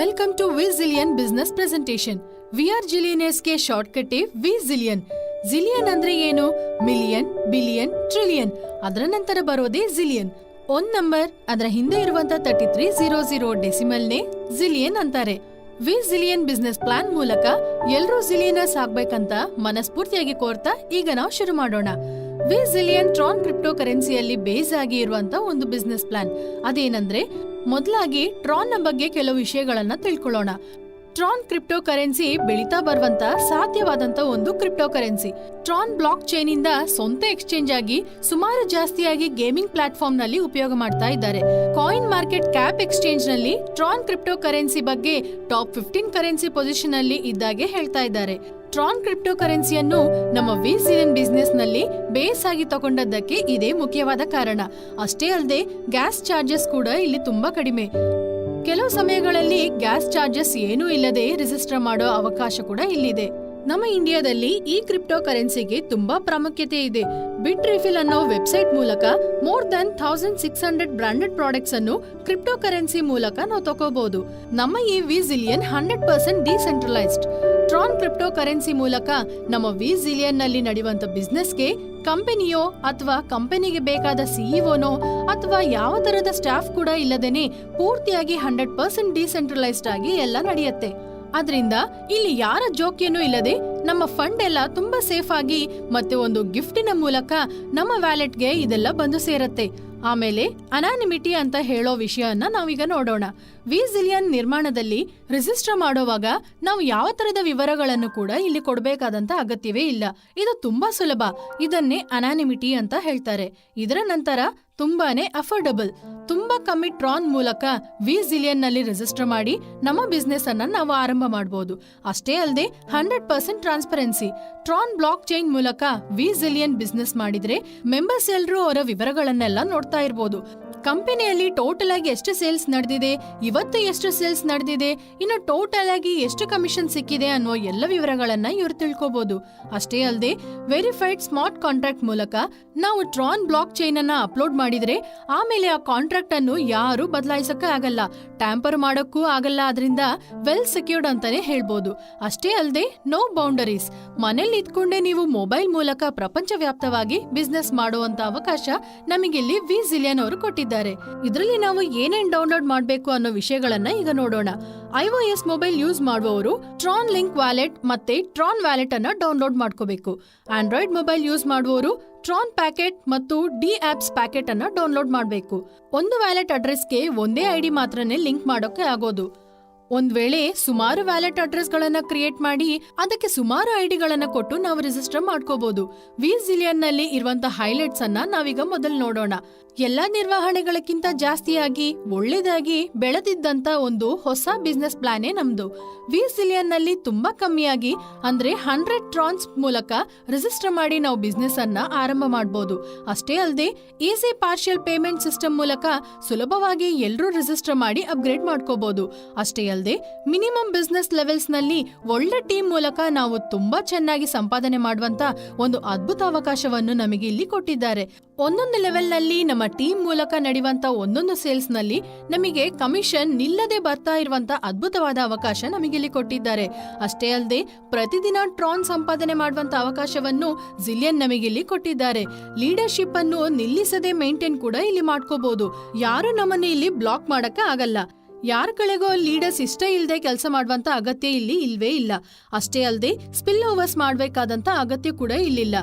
Welcome to V Zillion business presentation. We are ಜಿಲಿಯನರ್ಸ್ಗೆ shortcut V Zillion. Zillion ಅಂದ್ರೆ ಏನು? Million, billion, trillion. ಅದರ ನಂತರ ಬರೋದೇ ಜಿಲಿಯನ್. ಒಂದ್ ನಂಬರ್ ಅದರ ಹಿಂದೆ ಇರುವಂತ 3300 ಡೆಸಿಮಲ್ನೇ ಜಿಲಿಯನ್ ಅಂತಾರೆ. ವಿ ಜಿಲಿಯನ್ ಬಿಸ್ನೆಸ್ ಪ್ಲಾನ್ ಮೂಲಕ ಎಲ್ರೂ ಜಿಲಿಯನರ್ಸ್ ಆಗ್ಬೇಕಂತ ಮನಸ್ಫೂರ್ತಿಯಾಗಿ ಕೋರ್ತಾ ಈಗ ನಾವು ಶುರು ಮಾಡೋಣ. ವಿ ಜಿಲಿಯನ್ ಟ್ರಾನ್ ಕ್ರಿಪ್ಟೋ ಕರೆನ್ಸಿಯಲ್ಲಿ ಬೇಸ್ ಆಗಿ ಇರುವಂತ ಒಂದು ಬಿಸ್ನೆಸ್ ಪ್ಲಾನ್. ಅದೇನಂದ್ರೆ, ಮೊದಲಾಗಿ ಟ್ರಾನ್ ನ ಬಗ್ಗೆ ಕೆಲವು ವಿಷಯಗಳನ್ನ ತಿಳ್ಕೊಳ್ಳೋಣ. ಟ್ರಾನ್ ಕ್ರಿಪ್ಟೋ ಕರೆನ್ಸಿ ಬೆಳೀತಾ ಬರುವಂತ ಸಾಧ್ಯವಾದಂತ ಒಂದು ಕ್ರಿಪ್ಟೋ ಕರೆನ್ಸಿ. ಟ್ರಾನ್ ಬ್ಲಾಕ್ ಚೈನ್ ಇಂದ ಸ್ವಂತ ಎಕ್ಸ್ಚೇಂಜ್ ಆಗಿ ಸುಮಾರು ಜಾಸ್ತಿಯಾಗಿ ಗೇಮಿಂಗ್ ಪ್ಲಾಟ್ಫಾರ್ಮ್ ನಲ್ಲಿ ಉಪಯೋಗ ಮಾಡ್ತಾ ಇದ್ದಾರೆ. ಕಾಯಿನ್ ಮಾರ್ಕೆಟ್ ಕ್ಯಾಪ್ ಎಕ್ಸ್ಚೇಂಜ್ ನಲ್ಲಿ ಟ್ರಾನ್ ಕ್ರಿಪ್ಟೋ ಕರೆನ್ಸಿ ಬಗ್ಗೆ ಟಾಪ್ 15 ಕರೆನ್ಸಿ ಪೊಸಿಷನ್ ಅಲ್ಲಿ ಇದ್ದಾಗೆ ಹೇಳ್ತಾ ಇದ್ದಾರೆ. ಟ್ರಾನ್ ಕ್ರಿಪ್ಟೋ ಕರೆನ್ಸಿಯನ್ನು ನಮ್ಮ ವಿ ಜಿಲಿಯನ್ ಬಿಸ್ನೆಸ್ ನಲ್ಲಿ ಬೇಸ್ ಆಗಿ ತಗೊಂಡದ್ದಕ್ಕೆ ಇದೇ ಮುಖ್ಯವಾದ ಕಾರಣ. ಅಷ್ಟೇ ಅಲ್ಲದೆ ಗ್ಯಾಸ್ ಚಾರ್ಜಸ್ ಕೂಡ ಇಲ್ಲಿ ತುಂಬಾ ಕಡಿಮೆ. ಕೆಲವು ಸಮಯಗಳಲ್ಲಿ ಗ್ಯಾಸ್ ಚಾರ್ಜಸ್ ಏನೂ ಇಲ್ಲದೆ ರಿಜಿಸ್ಟರ್ ಮಾಡೋ ಅವಕಾಶ ಕೂಡ ಇಲ್ಲಿದೆ. ನಮ್ಮ ಇಂಡಿಯಾದಲ್ಲಿ ಈ ಕ್ರಿಪ್ಟೋ ಕರೆನ್ಸಿಗೆ ತುಂಬಾ ಪ್ರಾಮುಖ್ಯತೆ ಇದೆ. ಬಿಟ್ ರಿಫಿಲ್ ಅನ್ನೋ ವೆಬ್ಸೈಟ್ ಮೂಲಕ ಮೋರ್ ದನ್ 1600 ಬ್ರಾಂಡೆಡ್ ಪ್ರಾಡಕ್ಟ್ಸ್ ಅನ್ನು ಕ್ರಿಪ್ಟೋ ಕರೆನ್ಸಿ ಮೂಲಕ ನಾವು ತಗೋಬಹುದು. ನಮ್ಮ ಈ V Zillion 100% decentralised. Tron crypto currency ಮೂಲಕ ನಮ್ಮ ವಿ ಜಿಲಿಯನ್ ನಲ್ಲಿ ನಡೆಯುವಂತ ಬಿಸ್ನೆಸ್ಗೆ ಕಂಪನಿಯೋ ಅಥವಾ ಕಂಪನಿಗೆ ಬೇಕಾದ ಸಿಇಒನೋ ಅಥವಾ ಯಾವ ತರದ ಸ್ಟಾಫ್ ಕೂಡ ಇಲ್ಲದೇನೆ ಪೂರ್ತಿಯಾಗಿ 100% ಡಿಸೆಂಟ್ರಲೈಸ್ಡ್ ಆಗಿ ಎಲ್ಲ ನಡೆಯುತ್ತೆ. ಆದ್ರಿಂದ ಇಲ್ಲಿ ಯಾರ ಜೋಕ್ಯನೂ ಇಲ್ಲದೆ ನಮ್ಮ ಫಂಡ್ ಎಲ್ಲ ತುಂಬಾ ಸೇಫ್ ಆಗಿ ಮತ್ತೆ ಒಂದು ಗಿಫ್ಟಿನ ಮೂಲಕ ನಮ್ಮ ವ್ಯಾಲೆಟ್ಗೆ ಇದೆಲ್ಲ ಬಂದು ಸೇರತ್ತೆ. ಆಮೇಲೆ ಅನಾನಿಮಿಟಿ ಅಂತ ಹೇಳೋ ವಿಷಯನ ನಾವೀಗ ನೋಡೋಣ. ವಿ ಜಿಲಿಯನ್ ನಿರ್ಮಾಣದಲ್ಲಿ ರಿಜಿಸ್ಟರ್ ಮಾಡೋವಾಗ ನಾವು ಯಾವ ತರದ ವಿವರಗಳನ್ನು ಕೂಡ ಇಲ್ಲಿ ಕೊಡಬೇಕಾದಂತ ಅಗತ್ಯವೇ ಇಲ್ಲ. ಇದು ತುಂಬಾ ಸುಲಭ. ಇದನ್ನೇ ಅನಾನಿಮಿಟಿ ಅಂತ ಹೇಳ್ತಾರೆ. ಇದರ ನಂತರ ತುಂಬಾನೇ ಅಫೋರ್ಡಬಲ್. ತುಂಬಾ ಕಮ್ಮಿ ಟ್ರಾನ್ ಮೂಲಕ ವಿ ಜಿಲಿಯನ್ ನಲ್ಲಿ ರಿಜಿಸ್ಟರ್ ಮಾಡಿ ನಮ್ಮ ಬಿಸ್ನೆಸ್ ಅನ್ನ ನಾವು ಆರಂಭ ಮಾಡಬಹುದು. ಅಷ್ಟೇ ಅಲ್ಲದೆ 100% ಟ್ರಾನ್ಸ್ಪರೆನ್ಸಿ. ಟ್ರಾನ್ ಬ್ಲಾಕ್ ಚೈನ್ ಮೂಲಕ ವಿ ಜಿಲಿಯನ್ ಬಿಸ್ನೆಸ್ ಮಾಡಿದ್ರೆ ಮೆಂಬರ್ಸ್ ಎಲ್ಲರೂ ಅವರ ವಿವರಗಳನ್ನೆಲ್ಲ ನೋಡ್ತಾ ಇರಬಹುದು. ಕಂಪನಿಯಲ್ಲಿ ಟೋಟಲ್ ಆಗಿ ಎಷ್ಟು ಸೇಲ್ಸ್ ನಡೆದಿದೆ, ಇವತ್ತು ಎಷ್ಟು ಸೇಲ್ಸ್ ನಡೆದಿದೆ, ಇನ್ನು ಟೋಟಲ್ ಆಗಿ ಎಷ್ಟು ಕಮಿಷನ್ ಸಿಕ್ಕಿದೆ ಅನ್ನೋ ಎಲ್ಲ ವಿವರಗಳನ್ನ ಇವರು ತಿಳ್ಕೋಬಹುದು. ಅಷ್ಟೇ ಅಲ್ಲದೆ ವೆರಿಫೈಡ್ ಸ್ಮಾರ್ಟ್ ಕಾಂಟ್ರಾಕ್ಟ್ ಮೂಲಕ ನಾವು ಟ್ರಾನ್ ಬ್ಲಾಕ್ ಚೈನ್ ಅನ್ನ ಅಪ್ಲೋಡ್ ಮಾಡಿದ್ರೆ ಆಮೇಲೆ ಆ ಕಾಂಟ್ರಾಕ್ಟ್ ಅನ್ನು ಯಾರು ಬದಲಾಯಿಸಕ್ಕೆ ಆಗಲ್ಲ, ಟ್ಯಾಂಪರ್ ಮಾಡೋಕ್ಕೂ ಆಗಲ್ಲ. ಅದರಿಂದ ವೆಲ್ ಸೆಕ್ಯೂರ್ಡ್ ಅಂತಾನೆ ಹೇಳ್ಬೋದು. ಅಷ್ಟೇ ಅಲ್ಲದೆ ನೋ ಬೌಂಡರೀಸ್. ಮನೇಲಿ ಇದ್ಕೊಂಡೇ ನೀವು ಮೊಬೈಲ್ ಮೂಲಕ ಪ್ರಪಂಚ ವ್ಯಾಪ್ತವಾಗಿ ಬಿಸ್ನೆಸ್ ಮಾಡುವಂತ ಅವಕಾಶ ನಮಗಿಲ್ಲಿ ವಿ ಜಿಲಿಯನ್ ಅವರು ಕೊಟ್ಟಿದ್ದಾರೆ. ಇದರಲ್ಲಿ ನಾವು ಏನೇನ್ ಡೌನ್ಲೋಡ್ ಮಾಡಬೇಕು ಅನ್ನೋ ವಿಷಯಗಳನ್ನ ಈಗ ನೋಡೋಣ. iOS ಮೊಬೈಲ್ ಯೂಸ್ ಮಾಡುವವರು ಟ್ರಾನ್ ಲಿಂಕ್ ವ್ಯಾಲೆಟ್ ಮತ್ತೆ ಟ್ರಾನ್ ವ್ಯಾಲೆಟ್ ಅನ್ನ ಡೌನ್ಲೋಡ್ ಮಾಡ್ಕೋಬೇಕು. ಆಂಡ್ರಾಯ್ಡ್ ಮೊಬೈಲ್ ಯೂಸ್ ಮಾಡುವವರು ಟ್ರಾನ್ ಪ್ಯಾಕೆಟ್ ಮತ್ತು ಡಿ ಆಪ್ಸ್ ಪ್ಯಾಕೆಟ್ ಅನ್ನ ಡೌನ್ಲೋಡ್ ಮಾಡಬೇಕು. ಒಂದು ವ್ಯಾಲೆಟ್ ಅಡ್ರೆಸ್ಗೆ ಒಂದೇ ಐಡಿ ಮಾತ್ರನೇ ಲಿಂಕ್ ಮಾಡೋಕೆ ಆಗೋದು. ಒಂದ್ ವೇಳೆ ಸುಮಾರು ವ್ಯಾಲೆಟ್ ಅಡ್ರೆಸ್ ಗಳನ್ನ ಕ್ರಿಯೇಟ್ ಮಾಡಿ ಅದಕ್ಕೆ ಸುಮಾರು ಐಡಿಗಳನ್ನ ಕೊಟ್ಟು ನಾವು ರಿಜಿಸ್ಟರ್ ಮಾಡ್ಕೋಬಹುದು. ವಿ ಜಿಲಿಯನ್ ನಲ್ಲಿ ಇರುವಂತಹ ಹೈಲೈಟ್ಸ್ ಅನ್ನ ನಾವೀಗ ಮೊದಲು ನೋಡೋಣ. ಎಲ್ಲಾ ನಿರ್ವಹಣೆಗಳಕ್ಕಿಂತ ಜಾಸ್ತಿಯಾಗಿ ಒಳ್ಳೇದಾಗಿ ಬೆಳೆದಿದ್ದಂತ ಒಂದು ಹೊಸ ಬಿಸ್ನೆಸ್ ಪ್ಲಾನೇ ನಮ್ದು. ವಿ ಜಿಲಿಯನ್ ನಲ್ಲಿ ತುಂಬಾ ಕಮ್ಮಿಯಾಗಿ ಅಂದ್ರೆ 100 ಟ್ರಾನ್ಸ್ ಮೂಲಕ ರಿಜಿಸ್ಟರ್ ಮಾಡಿ ನಾವು ಬಿಸ್ನೆಸ್ ಅನ್ನ ಆರಂಭ ಮಾಡಬಹುದು. ಅಷ್ಟೇ ಅಲ್ಲದೆ ಈಸಿ ಪಾರ್ಷಿಯಲ್ ಪೇಮೆಂಟ್ ಸಿಸ್ಟಮ್ ಮೂಲಕ ಸುಲಭವಾಗಿ ಎಲ್ಲರೂ ರಿಜಿಸ್ಟರ್ ಮಾಡಿ ಅಪ್ಗ್ರೇಡ್ ಮಾಡ್ಕೋಬಹುದು. ಅಷ್ಟೇ ಅಲ್ಲದೆ ಮಿನಿಮಮ್ ಬಿಸ್ನೆಸ್ ಲೆವೆಲ್ಸ್ ನಲ್ಲಿ ಒಳ್ಳೆ ಟೀಮ್ ಮೂಲಕ ನಾವು ತುಂಬಾ ಚೆನ್ನಾಗಿ ಸಂಪಾದನೆ ಮಾಡುವಂತ ಒಂದು ಅದ್ಭುತ ಅವಕಾಶವನ್ನು ನಮಗೆ ಇಲ್ಲಿ ಕೊಟ್ಟಿದ್ದಾರೆ. ಒಂದೊಂದು ಲೆವೆಲ್ ನಲ್ಲಿ ನಮ್ಮ ಟೀಮ್ ಮೂಲಕ ನಡೆಯುವಂತ ಒಂದೊಂದು ಸೇಲ್ಸ್ ನಲ್ಲಿ ನಮಗೆ ಕಮಿಷನ್ ನಿಲ್ಲದೆ ಬರ್ತಾ ಇರುವಂತ ಅದ್ಭುತವಾದ ಅವಕಾಶ ನಮಗಿಲ್ಲಿ ಕೊಟ್ಟಿದ್ದಾರೆ. ಅಷ್ಟೇ ಅಲ್ಲದೆ ಪ್ರತಿದಿನ ಟ್ರಾನ್ ಸಂಪಾದನೆ ಮಾಡುವಂತ ಅವಕಾಶವನ್ನು ಜಿಲಿಯನ್ ನಮಗಿಲ್ಲಿ ಕೊಟ್ಟಿದ್ದಾರೆ. ಲೀಡರ್ಶಿಪ್ ಅನ್ನು ನಿಲ್ಲಿಸದೆ ಮೇಂಟೈನ್ ಕೂಡ ಇಲ್ಲಿ ಮಾಡ್ಕೋಬಹುದು. ಯಾರು ನಮ್ಮನ್ನ ಇಲ್ಲಿ ಬ್ಲಾಕ್ ಮಾಡಕ್ಕೆ ಆಗಲ್ಲ. ಯಾರ ಕಡೆಗೋ ಲೀಡರ್ಸ್ ಇಷ್ಟ ಇಲ್ಲದೆ ಕೆಲಸ ಮಾಡುವಂತ ಅಗತ್ಯ ಇಲ್ಲಿ ಇಲ್ವೇ ಇಲ್ಲ. ಅಷ್ಟೇ ಅಲ್ಲದೆ ಸ್ಪಿಲ್ ಓವರ್ಸ್ ಮಾಡಬೇಕಾದಂತ ಅಗತ್ಯ ಕೂಡ ಇಲ್ಲಿಲ್ಲ.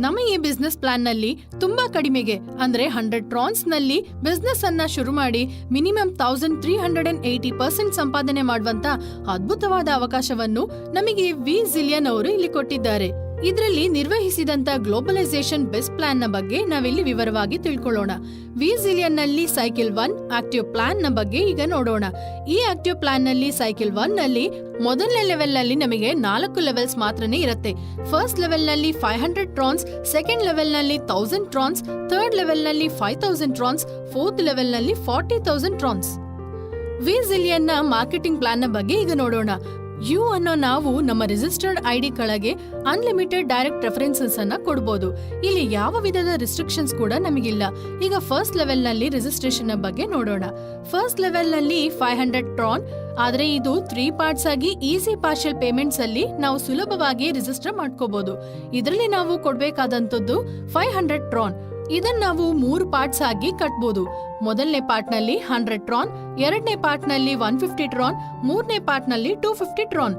ನಮ್ಮ ಈ ಬಿಸ್ನೆಸ್ ಪ್ಲಾನ್ ನಲ್ಲಿ ತುಂಬಾ ಕಡಿಮೆಗೆ ಅಂದ್ರೆ 100 ಟ್ರಾನ್ಸ್ ನಲ್ಲಿ ಬಿಸ್ನೆಸ್ ಅನ್ನ ಶುರು ಮಾಡಿ ಮಿನಿಮಮ್ 1380% ಸಂಪಾದನೆ ಮಾಡುವಂತ ಅದ್ಭುತವಾದ ಅವಕಾಶವನ್ನು ನಮಗೆ ವಿ ಜಿಲಿಯನ್ ಅವರು ಇಲ್ಲಿ ಕೊಟ್ಟಿದ್ದಾರೆ. ಇದರಲ್ಲಿ ನಿರ್ವಹಿಸಿದಂತ ಗ್ಲೋಬಲೈಸೇಷನ್ ಬೆಸ್ಟ್ ಪ್ಲಾನ್ ನ ಬಗ್ಗೆ ನಾವಿಲ್ಲಿ ವಿವರವಾಗಿ ತಿಳ್ಕೊಳ್ಳೋಣ. ವಿ ಜಿಲಿಯನ್ ನಲ್ಲಿ ಸೈಕಲ್ 1 ಆಕ್ಟಿವ್ ಪ್ಲಾನ್ ನ ಬಗ್ಗೆ ಈಗ ನೋಡೋಣ. ಈ ಆಕ್ಟಿವ್ ಪ್ಲಾನ್ ನಲ್ಲಿ ಸೈಕಲ್ 1 ನಲ್ಲಿ ಮೊದಲನೇ ಲೆವೆಲ್ ನಲ್ಲಿ ನಮಗೆ 4 ಲೆವೆಲ್ಸ್ ಮಾತ್ರನೇ ಇರುತ್ತೆ. ಫಸ್ಟ್ ಲೆವೆಲ್ ನಲ್ಲಿ 500 ಟ್ರಾನ್ಸ್, ಸೆಕೆಂಡ್ ಲೆವೆಲ್ ನಲ್ಲಿ 1000 ಟ್ರಾನ್ಸ್, ಥರ್ಡ್ ಲೆವೆಲ್ ನಲ್ಲಿ 5000 ಟ್ರಾನ್ಸ್, ಫೋರ್ತ್ ಲೆವೆಲ್ ನಲ್ಲಿ 40,000 ಟ್ರಾನ್ಸ್. ವಿ ಜಿಲಿಯನ್ ನ ಮಾರ್ಕೆಟಿಂಗ್ ಪ್ಲಾನ್ ನ ಬಗ್ಗೆ ಈಗ ನೋಡೋಣ. ಯು ಅನ್ನೋ ನಾವು ನಮ್ಮ ರಿಜಿಸ್ಟರ್ಡ್ ಐಡಿ ಕೆಳಗೆ ಅನ್ಲಿಮಿಟೆಡ್ ಡೈರೆಕ್ಟ್ ರೆಫರೆನ್ಸಸ್ ಅನ್ನ ಕೊಡಬಹುದು. ಇಲ್ಲಿ ಯಾವ ವಿಧದ ರಿಸ್ಟ್ರಿಕ್ಷನ್ಸ್ ಕೂಡ ನಮಗಿಲ್ಲ. ಈಗ ಫಸ್ಟ್ ಲೆವೆಲ್ ನಲ್ಲಿ ರಿಜಿಸ್ಟ್ರೇಷನ್ ಬಗ್ಗೆ ನೋಡೋಣ. ಫಸ್ಟ್ ಲೆವೆಲ್ ನಲ್ಲಿ 500 ಟ್ರಾನ್, ಆದ್ರೆ ಇದು 3 ಪಾರ್ಟ್ಸ್ ಆಗಿ ಈಸಿ ಪಾರ್ಷಿಯಲ್ ಪೇಮೆಂಟ್ಸ್ ಅಲ್ಲಿ ನಾವು ಸುಲಭವಾಗಿ ರಿಜಿಸ್ಟರ್ ಮಾಡ್ಕೋಬಹುದು. ಇದರಲ್ಲಿ ನಾವು ಕೊಡ್ಬೇಕಾದಂತದ್ದು 500 ಟ್ರಾನ್. ಇದನ್ನ ನಾವು 3 ಪಾರ್ಟ್ಸ್ ಆಗಿ ಕಟ್ಬೋದು. ಮೊದಲನೇ ಪಾರ್ಟ್ ನಲ್ಲಿ 100 ಟ್ರಾನ್, ಎರಡನೇ ಪಾರ್ಟ್ ನಲ್ಲಿ 150 ಟ್ರಾನ್, ಮೂರನೇ ಪಾರ್ಟ್ ನಲ್ಲಿ 250 ಟ್ರಾನ್.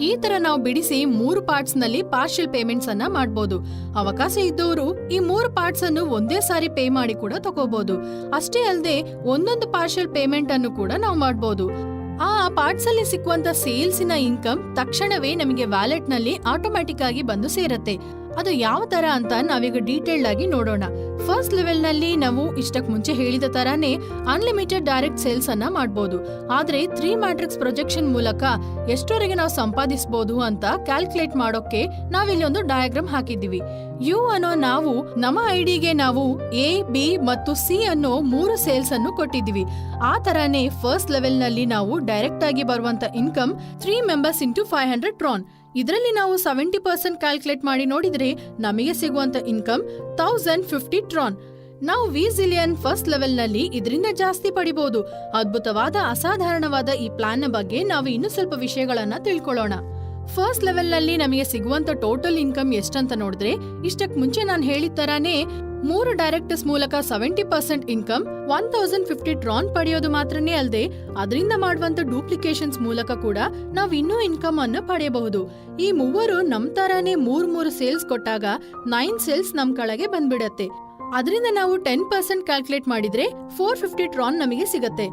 ಈ ತರ ನಾವು ಬಿಡಿಸಿ 3 ಪಾರ್ಟ್ಸ್ ನಲ್ಲಿ ಪಾರ್ಷಿಯಲ್ ಪೇಮೆಂಟ್ಸ್ ಅನ್ನ ಮಾಡಬಹುದು. ಅವಕಾಶ ಇದ್ದವರು ಈ 3 ಪಾರ್ಟ್ಸ್ ಅನ್ನು ಒಂದೇ ಸಾರಿ ಪೇ ಮಾಡಿ ಕೂಡ ತಗೋಬಹುದು. ಅಷ್ಟೇ ಅಲ್ಲದೆ ಒಂದೊಂದು ಪಾರ್ಷಿಯಲ್ ಪೇಮೆಂಟ್ ಅನ್ನು ಕೂಡ ನಾವು ಮಾಡಬಹುದು. ಆ ಪಾರ್ಟ್ಸ್ ಅಲ್ಲಿ ಸಿಕ್ಕುವಂತ ಸೇಲ್ಸಿನ ಇನ್ಕಮ್ ತಕ್ಷಣವೇ ನಮಗೆ ವ್ಯಾಲೆಟ್ ನಲ್ಲಿ ಆಟೋಮ್ಯಾಟಿಕ್ ಆಗಿ ಬಂದು ಸೇರತ್ತೆ. ಅದು ಯಾವ ತರ ಅಂತ ನಾವೀಗ ಡೀಟೇಲ್ಡ್ ಆಗಿ ನೋಡೋಣ. ಫಸ್ಟ್ ಲೆವೆಲ್ ನಲ್ಲಿ ನಾವು ಇಷ್ಟಕ್ ಮುಂಚೆ ಹೇಳಿದ ತರಾನೇ ಅನ್ಲಿಮಿಟೆಡ್ ಡೈರೆಕ್ಟ್ ಸೇಲ್ಸ್ ಅನ್ನ ಮಾಡಬಹುದು. ಆದ್ರೆ 3 ಮ್ಯಾಟ್ರಿಕ್ಸ್ ಪ್ರೊಜೆಕ್ಷನ್ ಮೂಲಕ ಎಷ್ಟವರೆಗೆ ನಾವು ಸಂಪಾದಿಸಬಹುದು ಅಂತ ಕ್ಯಾಲ್ಕುಲೇಟ್ ಮಾಡೋಕೆ ನಾವಿಲ್ಲಿ ಒಂದು ಡಯಾಗ್ರಾಮ್ ಹಾಕಿದ್ದೀವಿ. ಯು ಅನ್ನೋ ನಾವು ನಮ್ಮ ಐಡಿಗೆ ನಾವು ಎ, ಬಿ ಮತ್ತು ಸಿ ಅನ್ನೋ 3 ಸೇಲ್ಸ್ ಅನ್ನು ಕೊಟ್ಟಿದ್ದೀವಿ. ಆ ತರಾನೇ ಫಸ್ಟ್ ಲೆವೆಲ್ ನಲ್ಲಿ ನಾವು ಡೈರೆಕ್ಟ್ ಆಗಿ ಬರುವಂತ ಇನ್ಕಮ್ 3 ಮೆಂಬರ್ಸ್ ಇಂಟು 500 ಟ್ರಾನ್. ಇದರಲ್ಲಿ ನಾವು 70% ಕ್ಯಾಲ್ಕುಲೇಟ್ ಮಾಡಿ ನೋಡಿದ್ರೆ ನಮಗೆ ಸಿಗುವಂತ ಇನ್ಕಮ್ 1050 ಟ್ರಾನ್. ನಾವು ವಿಜಿಲಿಯನ್ ಫಸ್ಟ್ ಲೆವೆಲ್ ನಲ್ಲಿ ಇದರಿಂದ ಜಾಸ್ತಿ ಪಡಿಬಹುದು. ಅದ್ಭುತವಾದ ಅಸಾಧಾರಣವಾದ ಈ ಪ್ಲಾನ್ ನ ಬಗ್ಗೆ ನಾವು ಇನ್ನು ಸ್ವಲ್ಪ ವಿಷಯಗಳನ್ನ ತಿಳ್ಕೊಳ್ಳೋಣ. ಫಸ್ಟ್ ಲೆವೆಲ್ ನಲ್ಲಿ ನಮಗೆ ಸಿಗುವಂತ ಟೋಟಲ್ ಇನ್ಕಮ್ ಎಷ್ಟಂತ ನೋಡಿದ್ರೆ ಇಷ್ಟಕ್ ಮುಂಚೆ ನಾನು ಹೇಳಿದ ತರಾನೇ 3 ಡೈರೆಕ್ಟರ್ಸ್ ಮೂಲಕ 70% ಇನ್ಕಮ್ 1050 ಟ್ರಾನ್ ಪಡೆಯೋದು ಮಾತ್ರನೇ ಅಲ್ಲದೆ ಅದರಿಂದ ಮಾಡುವಂತ ಡೂಪ್ಲಿಕೇಶನ್ಸ್ ಮೂಲಕ ಕೂಡ ನಾವು ಇನ್ನೂ ಇನ್ಕಮ್ ಅನ್ನು ಪಡೆಯಬಹುದು. ಈ ಮೂವರು ನಮ್ ತರಾನೇ 3 ಸೇಲ್ಸ್ ಕೊಟ್ಟಾಗ 9 ಸೇಲ್ಸ್ ನಮ್ ಕೆಳಗೆ ಬಂದ್ಬಿಡತ್ತೆ. ಅದರಿಂದ ನಾವು 10% ಕ್ಯಾಲ್ಕುಲೇಟ್ ಮಾಡಿದ್ರೆ 450 ಟ್ರಾನ್ ನಮಗೆ ಸಿಗತ್ತೆ.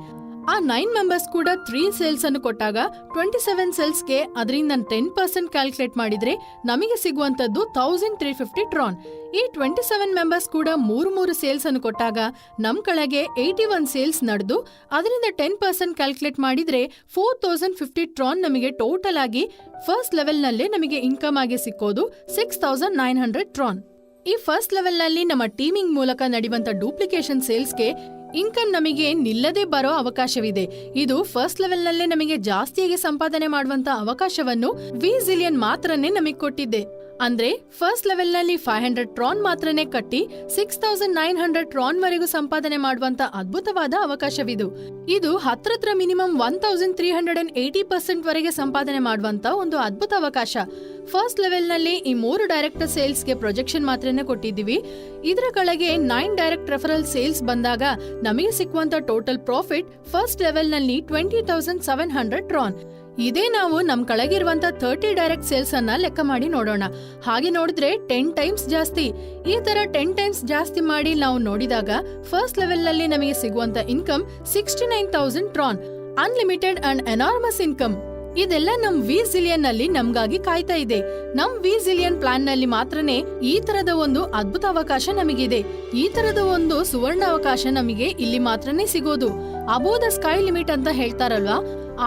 ಆ 9 ಮೆಂಬರ್ಸ್ ಕೂಡ 3 ಸೇಲ್ಸ್ ಅನ್ನು ಕೊಟ್ಟಾಗ 27 ಸೇಲ್ಸ್ಗೆ ಅದರಿಂದ 10% ಕ್ಯಾಲ್ಕುಲೇಟ್ ಮಾಡಿದ್ರೆ ನಮಗೆ ಸಿಗುವಂತದ್ದು 1350 ಟ್ರಾನ್. ಈ 27 ಮೆಂಬರ್ಸ್ ಕೂಡ 3 ಸೇಲ್ಸ್ ಅನ್ನು ಕೊಟ್ಟಾಗ ನಮ್ ಕೆಳಗೆ 81 ಸೇಲ್ಸ್ ನಡೆದು ಅದರಿಂದ 10% ಕ್ಯಾಲ್ಕುಲೇಟ್ ಮಾಡಿದ್ರೆ 4050 ಟ್ರಾನ್ ನಮಗೆ ಟೋಟಲ್ ಆಗಿ ಫಸ್ಟ್ ಲೆವೆಲ್ ನಲ್ಲೇ ನಮಗೆ ಇನ್ಕಮ್ ಆಗಿ ಸಿಕ್ಕೋದು 6900 ಟ್ರಾನ್. ಈ ಫಸ್ಟ್ ಲೆವೆಲ್ ನಲ್ಲಿ ನಮ್ಮ ಟೀಮಿಂಗ್ ಮೂಲಕ ನಡೆಯುವಂತ ಡೂಪ್ಲಿಕೇಶನ್ ಸೇಲ್ಸ್ಗೆ ಇನ್ಕಮ್ ನಮಗೆ ನಿಲ್ಲದೆ ಬರೋ ಅವಕಾಶವಿದೆ. ಇದು ಫಸ್ಟ್ ಲೆವೆಲ್ ನಲ್ಲೇ ನಮಗೆ ಜಾಸ್ತಿಯಾಗಿ ಸಂಪಾದನೆ ಮಾಡುವಂತ ಅವಕಾಶವನ್ನು ವಿಜಿಲಿಯನ್ ಮಾತ್ರನೇ ನಮಗೆ ಕೊಟ್ಟಿದೆ. ಅಂದ್ರೆ ಫಸ್ಟ್ ಲೆವೆಲ್ ನಲ್ಲಿ 500 ಟ್ರಾನ್ ಮಾತ್ರನೇ ಕಟ್ಟಿ 6900 ಟ್ರಾನ್ ವರೆಗೂ ಸಂಪಾದನೆ ಮಾಡುವಂತ ಅದ್ಭುತವಾದ ಅವಕಾಶವಿದು. ಇದು ಹತ್ರ ಮಿನಿಮಮ್ 1380% ವರೆಗೆ ಸಂಪಾದನೆ ಮಾಡುವಂತ ಒಂದು ಅದ್ಭುತ ಅವಕಾಶ. ಫಸ್ಟ್ ಲೆವೆಲ್ ನಲ್ಲಿ ಈ 3 ಡೈರೆಕ್ಟ್ ಸೇಲ್ಸ್ಗೆ ಪ್ರೊಜೆಕ್ಷನ್ ಮಾತ್ರನೇ ಕೊಟ್ಟಿದ್ದೀವಿ. ಇದರ ಕೆಳಗೆ 9 ಡೈರೆಕ್ಟ್ ರೆಫರಲ್ ಸೇಲ್ಸ್ ಬಂದಾಗ ನಮಗೆ ಸಿಕ್ಕುವಂತ ಟೋಟಲ್ ಪ್ರಾಫಿಟ್ ಫಸ್ಟ್ ಲೆವೆಲ್ ನಲ್ಲಿ 20,700 ಟ್ರಾನ್. ಇದೇ ನಾವು ನಮ್ ಕೆಳಗಿರುವಂತ 30 ಡೈರೆಕ್ಟ್ ಸೇಲ್ಸ್ ಅನ್ನ ಲೆಕ್ಕ ಮಾಡಿ ನೋಡೋಣ. ಹಾಗೆ ನೋಡಿದ್ರೆ 10 ಟೈಮ್ಸ್ ಜಾಸ್ತಿ. ಈ ತರ 10 ಟೈಮ್ಸ್ ಜಾಸ್ತಿ ಮಾಡಿ ನಾವು ನೋಡಿದಾಗ ಫಸ್ಟ್ ಲೆವೆಲ್ ನಲ್ಲಿ ನಮಗೆ ಸಿಗುವಂತ income 69,000 Tron. Unlimited and enormous income. ಇದೆಲ್ಲ ನಮ್ ವಿಜಿಲಿಯನ್ ನಲ್ಲಿ ನಮ್ಗಾಗಿ ಕಾಯ್ತಾ ಇದೆ. ನಮ್ ವಿಜಿಲಿಯನ್ ಪ್ಲಾನ್ ನಲ್ಲಿ ಮಾತ್ರನೇ ಈ ತರದ ಒಂದು ಅದ್ಭುತ ಅವಕಾಶ ನಮಗಿದೆ. ಈ ತರದ ಒಂದು ಸುವರ್ಣ ಅವಕಾಶ ನಮಗೆ ಇಲ್ಲಿ ಮಾತ್ರನೇ ಸಿಗೋದು. ಅಬೋವ್ ದ ಸ್ಕೈ ಲಿಮಿಟ್ ಅಂತ ಹೇಳ್ತಾರಲ್ವಾ,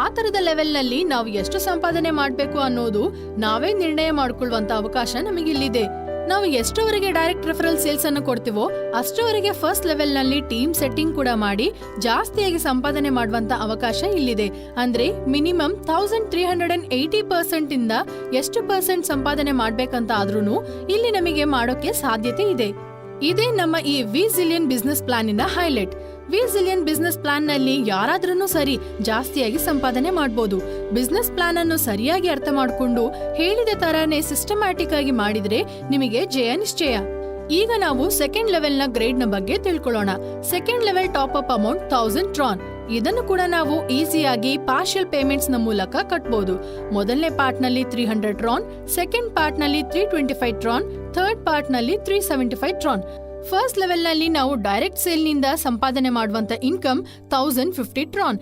ಆ ತರದ ಲೆವೆಲ್ ನಲ್ಲಿ ನಾವು ಎಷ್ಟು ಸಂಪಾದನೆ ಮಾಡ್ಬೇಕು ಅನ್ನೋದು ನಾವೇ ನಿರ್ಣಯ ಮಾಡ್ಕೊಳ್ಳುವಂತ ಅವಕಾಶ ನಮಗಿಲ್ಲಿದೆ. ನಾವು ಎಷ್ಟವರೆಗೆ ಡೈರೆಕ್ಟ್ ರೆಫರಲ್ ಸೇಲ್ಸ್ ಅನ್ನು ಕೊಡ್ತೀವೋ ಅಷ್ಟವರೆಗೆ ಫಸ್ಟ್ ಲೆವೆಲ್ ನಲ್ಲಿ ಟೀಮ್ ಸೆಟ್ಟಿಂಗ್ ಕೂಡ ಮಾಡಿ ಜಾಸ್ತಿಯಾಗಿ ಸಂಪಾದನೆ ಮಾಡುವಂತ ಅವಕಾಶ ಇಲ್ಲಿದೆ. ಅಂದ್ರೆ ಮಿನಿಮಮ್ 1380% ಇಂದ ಎಷ್ಟು ಪರ್ಸೆಂಟ್ ಸಂಪಾದನೆ ಮಾಡ್ಬೇಕಂತ ಆದ್ರೂನು ಇಲ್ಲಿ ನಮಗೆ ಮಾಡೋಕೆ ಸಾಧ್ಯತೆ ಇದೆ. ಇದೇ ನಮ್ಮ ಈ ವಿಜಿಲಿಯನ್ ಬಿಸ್ನೆಸ್ ಪ್ಲಾನ್ ಇನ ಹೈಲೈಟ್. ವಿಜಿಲಿಯನ್ ಬಿಸ್ನೆಸ್ ಪ್ಲಾನ್ ನಲ್ಲಿ ಯಾರಾದ್ರೂ ಸರಿ ಜಾಸ್ತಿಯಾಗಿ ಸಂಪಾದನೆ ಮಾಡಬಹುದು. ಬಿಸ್ನೆಸ್ ಪ್ಲಾನ್ ಅನ್ನು ಸರಿಯಾಗಿ ಅರ್ಥ ಮಾಡಿಕೊಂಡು ಹೇಳಿದ ತರಾನೇ ಸಿಸ್ಟಮ್ಯಾಟಿಕ್ ಆಗಿ ಮಾಡಿದ್ರೆ ನಿಮಗೆ ಜಯ ನಿಶ್ಚಯ. ಈಗ ನಾವು ಸೆಕೆಂಡ್ ಲೆವೆಲ್ ನ ಗ್ರೇಡ್ ನ ಬಗ್ಗೆ ತಿಳ್ಕೊಳ್ಳೋಣ. Second level top up amount 1000 ಟ್ರಾನ್. ಇದನ್ನು ಕೂಡ ನಾವು ಈಸಿಯಾಗಿ ಪಾರ್ಷಿಯಲ್ ಪೇಮೆಂಟ್ಸ್ ನ ಮೂಲಕ ಕಟ್ಬಹುದು. ಮೊದಲನೇ ಪಾರ್ಟ್ ನಲ್ಲಿ 300 ಟ್ರಾನ್, ಸೆಕೆಂಡ್ ಪಾರ್ಟ್ ನಲ್ಲಿ 325 ಟ್ರಾನ್, ಥರ್ಡ್ ಪಾರ್ಟ್ ನಲ್ಲಿ 375 ಟ್ರಾನ್. ಫಸ್ಟ್ ಲೆವೆಲ್ ನಲ್ಲಿ ನಾವು ಡೈರೆಕ್ಟ್ ಸೇಲ್ ನಿಂದ ಸಂಪಾದನೆ ಮಾಡುವಂತ ಇನ್ಕಮ್ 1050 ಟ್ರಾನ್.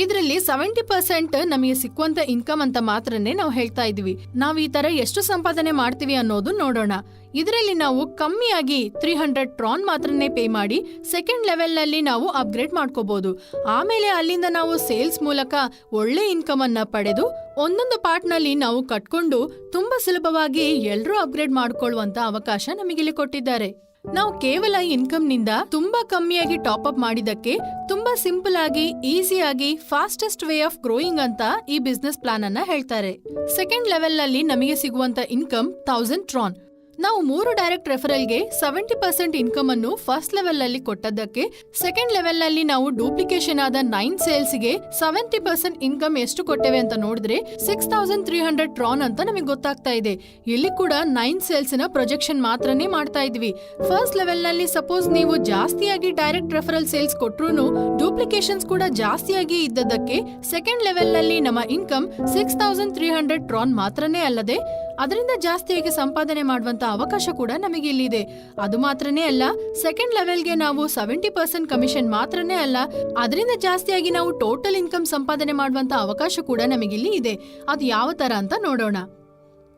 ಇದರಲ್ಲಿ 70% ನಮಗೆ ಸಿಕ್ಕುವಂತ ಇನ್ಕಮ್ ಅಂತ ಮಾತ್ರನೇ ನಾವು ಹೇಳ್ತಾ ಇದೀವಿ. ನಾವು ಈ ತರ ಎಷ್ಟು ಸಂಪಾದನೆ ಮಾಡ್ತೀವಿ ಅನ್ನೋದು ನೋಡೋಣ. ಇದರಲ್ಲಿ ನಾವು ಕಮ್ಮಿಯಾಗಿ 300 ಟ್ರಾನ್ ಮಾತ್ರನೇ ಪೇ ಮಾಡಿ ಸೆಕೆಂಡ್ ಲೆವೆಲ್ ನಲ್ಲಿ ನಾವು ಅಪ್ಗ್ರೇಡ್ ಮಾಡ್ಕೋಬಹುದು. ಆಮೇಲೆ ಅಲ್ಲಿಂದ ನಾವು ಸೇಲ್ಸ್ ಮೂಲಕ ಒಳ್ಳೆ ಇನ್ಕಮ್ ಅನ್ನ ಪಡೆದು ಒಂದೊಂದು ಪಾರ್ಟ್ ನಲ್ಲಿ ನಾವು ಕಟ್ಕೊಂಡು ತುಂಬಾ ಸುಲಭವಾಗಿ ಎಲ್ಲರೂ ಅಪ್ಗ್ರೇಡ್ ಮಾಡ್ಕೊಳ್ಳುವಂತ ಅವಕಾಶ ನಮಗಿಲ್ಲಿ ಕೊಟ್ಟಿದ್ದಾರೆ. ನಾವು ಕೇವಲ ಇನ್ಕಮ್ ನಿಂದ ತುಂಬಾ ಕಮ್ಮಿಯಾಗಿ ಟಾಪ್ ಅಪ್ ಮಾಡಿದಕ್ಕೆ ತುಂಬಾ ಸಿಂಪಲ್ ಆಗಿ ಈಸಿಯಾಗಿ ಫಾಸ್ಟೆಸ್ಟ್ ವೇ ಆಫ್ ಗ್ರೋಯಿಂಗ್ ಅಂತ ಈ ಬಿಸ್ನೆಸ್ ಪ್ಲಾನ್ ಅನ್ನ ಹೇಳ್ತಾರೆ. ಸೆಕೆಂಡ್ ಲೆವೆಲ್ ನಲ್ಲಿ ನಮಗೆ ಸಿಗುವಂತ ಇನ್ಕಮ್ 1000 ಟ್ರಾನ್. ನಾವು 3 ಡೈರೆಕ್ಟ್ ರೆಫರಲ್ಗೆ 70% ಇನ್ಕಮ್ ಅನ್ನು ಫಸ್ಟ್ ಲೆವೆಲ್ ನಲ್ಲಿ ಕೊಟ್ಟದ್ದಕ್ಕೆ ಸೆಕೆಂಡ್ ಲೆವೆಲ್ ನಲ್ಲಿ ನಾವು ಡೂಪ್ಲಿಕೇಶನ್ ಆದ 9 ಸೇಲ್ಸ್ಗೆ 70% ಇನ್ಕಮ್ ಎಷ್ಟು ಕೊಟ್ಟೇವೆ ಅಂತ ನೋಡಿದ್ರೆ 6300 ಟ್ರಾನ್ ಅಂತ ನಮಗೆ ಗೊತ್ತಾಗ್ತಾ ಇದೆ. ಇಲ್ಲಿ ಕೂಡ 9 ಸೇಲ್ಸ್ ನ ಪ್ರೊಜೆಕ್ಷನ್ ಮಾತ್ರನೇ ಮಾಡ್ತಾ ಇದ್ವಿ. ಫಸ್ಟ್ ಲೆವೆಲ್ ನಲ್ಲಿ ಸಪೋಸ್ ನೀವು ಜಾಸ್ತಿಯಾಗಿ ಡೈರೆಕ್ಟ್ ರೆಫರಲ್ ಸೇಲ್ಸ್ ಕೊಟ್ರು ಡೂಪ್ಲಿಕೇಶನ್ಸ್ ಕೂಡ ಜಾಸ್ತಿಯಾಗಿ ಇದ್ದದಕ್ಕೆ ಸೆಕೆಂಡ್ ಲೆವೆಲ್ ನಲ್ಲಿ ನಮ್ಮ ಇನ್ಕಮ್ 6300 ಟ್ರಾನ್ ಮಾತ್ರನೇ ಅಲ್ಲದೆ ಅದರಿಂದ ಜಾಸ್ತಿಯಾಗಿ ಸಂಪಾದನೆ ಮಾಡುವಂತ ಅವಕಾಶ ಕೂಡ ನಮಗೆ ಇಲ್ಲಿದೆ. ಅದು ಮಾತ್ರನೇ ಅಲ್ಲ, ಸೆಕೆಂಡ್ ಲೆವೆಲ್ಗೆ ನಾವು 70% ಕಮಿಷನ್ ಮಾತ್ರನೇ ಅಲ್ಲ, ಅದರಿಂದ ಜಾಸ್ತಿಯಾಗಿ ನಾವು ಟೋಟಲ್ ಇನ್ಕಮ್ ಸಂಪಾದನೆ ಮಾಡುವಂತ ಅವಕಾಶ ಕೂಡ ನಮಗಿಲ್ಲಿ ಇದೆ. ಅದು ಯಾವ ತರ ಅಂತ ನೋಡೋಣ.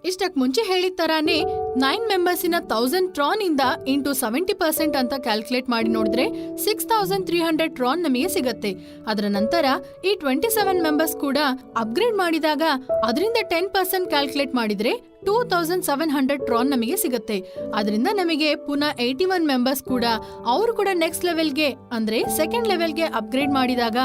ಇಷ್ಟಕ್ ಮುಂಚೆ ಹೇಳಿದ ತರಾನೇ 9 ಮೆಂಬರ್ಸಿನ 1000 ಟ್ರಾನ್ ಇಂದ ಇಂಟು 70% ಅಂತ ಕ್ಯಾಲ್ಕುಲೇಟ್ ಮಾಡಿ ನೋಡಿದ್ರೆ 6300 ಟ್ರಾನ್ ನಮಗೆ ಸಿಗತ್ತೆ. ಅದರ ನಂತರ ಈ 27 ಮೆಂಬರ್ಸ್ ಕೂಡ ಅಪ್ಗ್ರೇಡ್ ಮಾಡಿದಾಗ ಅದರಿಂದ 10% ಕ್ಯಾಲ್ಕುಲೇಟ್ ಮಾಡಿದ್ರೆ 2700 ಟ್ರಾನ್ ನಮಗೆ ಸಿಗತ್ತೆ. ಅದರಿಂದ ನಮಗೆ ಪುನಃ 81 ಮೆಂಬರ್ಸ್ ಕೂಡ ಅವರು ಕೂಡ ನೆಕ್ಸ್ಟ್ ಲೆವೆಲ್ಗೆ ಅಂದ್ರೆ ಸೆಕೆಂಡ್ ಲೆವೆಲ್ಗೆ ಅಪ್ಗ್ರೇಡ್ ಮಾಡಿದಾಗ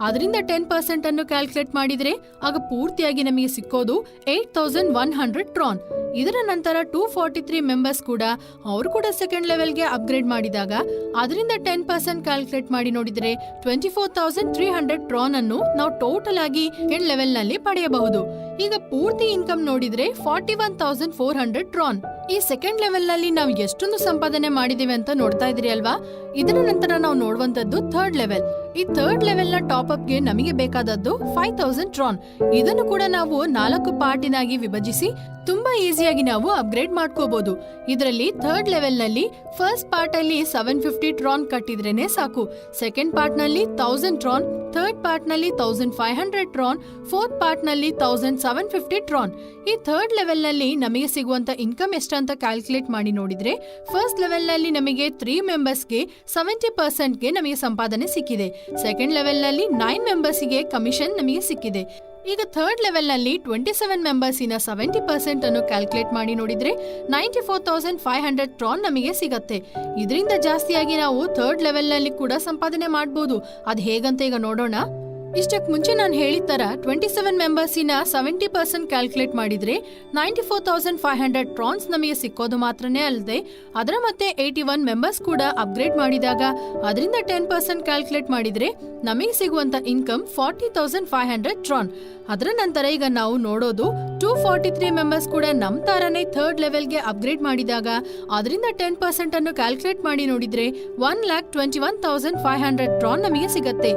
ಅದರಿಂದ 10% ಅನ್ನು ಕ್ಯಾಲ್ಕುಲೇಟ್ ಮಾಡಿದ್ರೆ ಆಗ ಪೂರ್ತಿಯಾಗಿ ನಮಗೆ ಸಿಕ್ಕೋದು 8100 ಟ್ರಾನ್. ಇದರ ನಂತರ 243 ಮೆಂಬರ್ಸ್ ಕೂಡ ಅವರು ಕೂಡ ಸೆಕೆಂಡ್ ಲೆವೆಲ್ಗೆ ಅಪ್ಗ್ರೇಡ್ ಮಾಡಿದಾಗ ಅದರಿಂದ 10% ಕ್ಯಾಲ್ಕುಲೇಟ್ ಮಾಡಿ ನೋಡಿದ್ರೆ 24300 ಟ್ರಾನ್ ಅನ್ನು ನಾವು ಟೋಟಲ್ ಆಗಿ ಎಂಡ್ ಲೆವೆಲ್ ನಲ್ಲಿ ಪಡೆಯಬಹುದು. ಈಗ ಪೂರ್ತಿ ಇನ್ಕಮ್ ನೋಡಿದ್ರೆ 41400 ಟ್ರಾನ್. ಈ ಸೆಕೆಂಡ್ ಲೆವೆಲ್ ನಲ್ಲಿ ನಾವು ಎಷ್ಟೊಂದು ಸಂಪಾದನೆ ಮಾಡಿದೀವಿ ಅಂತ ನೋಡ್ತಾ ಇದ್ರಿ ಅಲ್ವಾ. ಇದರ ನಂತರ ನಾವು ನೋಡುವಂತದ್ದು ಥರ್ಡ್ ಲೆವೆಲ್. ಈ ಥರ್ಡ್ ಲೆವೆಲ್ ನ ಟಾಪ್ ಅಪ್ ಗೆ ನಮಗೆ ಬೇಕಾದದ್ದು 5000 ಟ್ರಾನ್. ಇದನ್ನು ಕೂಡ ನಾವು 4 ಪಾರ್ಟಿನಾಗಿ ವಿಭಜಿಸಿ ತುಂಬಾ ಈಸಿಯಾಗಿ ನಾವು ಅಪ್ಗ್ರೇಡ್ ಮಾಡ್ಕೋಬಹುದು. ಇದರಲ್ಲಿ ಥರ್ಡ್ ಲೆವೆಲ್ ನಲ್ಲಿ ಫಸ್ಟ್ ಪಾರ್ಟ್ ಅಲ್ಲಿ 750 ಟ್ರಾನ್ ಕಟ್ಟಿದ್ರೇನೆ ಸಾಕು. ಸೆಕೆಂಡ್ ಪಾರ್ಟ್ ನಲ್ಲಿ 1000 ಟ್ರಾನ್, ಥರ್ಡ್ ಪಾರ್ಟ್ ನಲ್ಲಿ 1500 ಟ್ರಾನ್, ಫೋರ್ತ್ ಪಾರ್ಟ್ ನಲ್ಲಿ 1750 ಟ್ರಾನ್. ಈ ಥರ್ಡ್ ಲೆವೆಲ್ ನಲ್ಲಿ ನಮಗೆ ಸಿಗುವಂತ ಇನ್ಕಮ್ ಎಷ್ಟಂತ ಕ್ಯಾಲ್ಕುಲೇಟ್ ಮಾಡಿ ನೋಡಿದ್ರೆ ಫಸ್ಟ್ ಲೆವೆಲ್ ನಲ್ಲಿ ನಮಗೆ 3 ಮೆಂಬರ್ಸ್ಗೆ 70% ಗೆ ನಮಗೆ ಸಂಪಾದನೆ ಸಿಕ್ಕಿದೆ. ಸೆಕೆಂಡ್ ಲೆವೆಲ್ ನಲ್ಲಿ 9 ಮೆಂಬರ್ಸ್ಗೆ ಕಮಿಷನ್ ನಮಗೆ ಸಿಕ್ಕಿದೆ. ಈಗ ಥರ್ಡ್ ಲೆವೆಲ್ ನಲ್ಲಿ 27 ಮೆಂಬರ್ಸಿನ 70% ಅನ್ನು ಕ್ಯಾಲ್ಕುಲೇಟ್ ಮಾಡಿ ನೋಡಿದ್ರೆ 94500 ಟ್ರಾನ್ ನಮಗೆ ಸಿಗತ್ತೆ. ಇದರಿಂದ ಜಾಸ್ತಿಯಾಗಿ ನಾವು ಥರ್ಡ್ ಲೆವೆಲ್ ನಲ್ಲಿ ಕೂಡ ಸಂಪಾದನೆ ಮಾಡಬಹುದು. ಅದ್ ಹೇಗಂತ ಈಗ ನೋಡೋಣ. ಇಷ್ಟಕ್ ಮುಂಚೆ ನಾನು ಹೇಳಿದ ತರ 27 ಮೆಂಬರ್ಸಿನ 70% ಕ್ಯಾಲ್ಕುಲೇಟ್ ಮಾಡಿದ್ರೆ 94500 ಟ್ರಾನ್ಸ್ ನಮಗೆ ಸಿಕ್ಕೋದು ಮಾತ್ರನೇ ಅಲ್ಲದೆ ಅದರ ಮತ್ತೆ 81 ಮೆಂಬರ್ಸ್ ಕೂಡ ಅಪ್ಗ್ರೇಡ್ ಮಾಡಿದಾಗ ಅದರಿಂದ 10% ಕ್ಯಾಲ್ಕುಲೇಟ್ ಮಾಡಿದ್ರೆ ನಮಗೆ ಸಿಗುವಂತ ಇನ್ಕಮ್ 40500 ಟ್ರಾನ್. ಅದರ ನಂತರ ಈಗ ನಾವು ನೋಡೋದು 243 ಮೆಂಬರ್ಸ್ ಕೂಡ ನಮ್ ತಾರನೇ ಥರ್ಡ್ ಲೆವೆಲ್ಗೆ ಅಪ್ಗ್ರೇಡ್ ಮಾಡಿದಾಗ ಅದರಿಂದ 10% ಅನ್ನು ಕ್ಯಾಲ್ಕುಲೇಟ್ ಮಾಡಿ ನೋಡಿದ್ರೆ 1,21,500 ಟ್ರಾನ್ ನಮಗೆ ಸಿಗತ್ತೆ.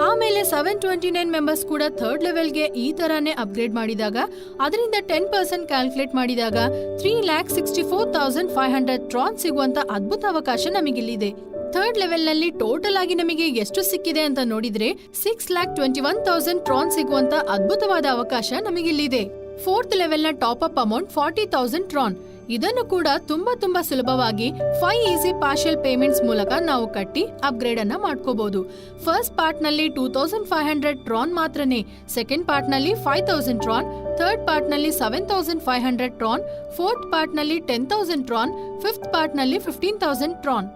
ಆಮೇಲೆ 729 ಮೆಂಬರ್ಸ್ ಕೂಡ ಥರ್ಡ್ ಲೆವೆಲ್ಗೆ ಈ ತರಾನೇ ಅಪ್ಗ್ರೇಡ್ ಮಾಡಿದಾಗ ಅದರಿಂದ 10% ಕ್ಯಾಲ್ಕುಲೇಟ್ ಮಾಡಿದಾಗ 3,64,500 ಟ್ರಾನ್ ಸಿಗುವಂತ ಅದ್ಭುತ ಅವಕಾಶ ನಮಗಿಲ್ಲಿದೆ. ಥರ್ಡ್ ಲೆವೆಲ್ ನಲ್ಲಿ ಟೋಟಲ್ ಆಗಿ ನಮಗೆ ಎಷ್ಟು ಸಿಕ್ಕಿದೆ ಅಂತ ನೋಡಿದ್ರೆ 6,21,000 ಟ್ರಾನ್ ಸಿಗುವಂತ ಅದ್ಭುತವಾದ ಅವಕಾಶ ನಮಗಿಲ್ಲಿದೆ. ಫೋರ್ತ್ ಲೆವೆಲ್ ನ ಟಾಪ್ ಅಪ್ ಅಮೌಂಟ್ 40,000 ಟ್ರಾನ್. ಇದನ್ನು ಕೂಡ ತುಂಬಾ ಸುಲಭವಾಗಿ 5 ಈಸಿ ಪಾರ್ಷಿಯಲ್ ಪೇಮೆಂಟ್ಸ್ ಮೂಲಕ ನಾವು ಕಟ್ಟಿ ಅಪ್ಗ್ರೇಡ್ ಅನ್ನ ಮಾಡ್ಕೋಬಹುದು. ಫಸ್ಟ್ ಪಾರ್ಟ್ ನಲ್ಲಿ 2500 ಟ್ರಾನ್ ಮಾತ್ರನೇ, ಸೆಕೆಂಡ್ ಪಾರ್ಟ್ ನಲ್ಲಿ 5000 ಟ್ರಾನ್, ಥರ್ಡ್ ಪಾರ್ಟ್ ನಲ್ಲಿ 7500 ಟ್ರಾನ್, ಫೋರ್ತ್ ಪಾರ್ಟ್ ನಲ್ಲಿ 10,000 ಟ್ರಾನ್, ಫಿಫ್ತ್ ಪಾರ್ಟ್ ನಲ್ಲಿ 15,000 ಟ್ರಾನ್.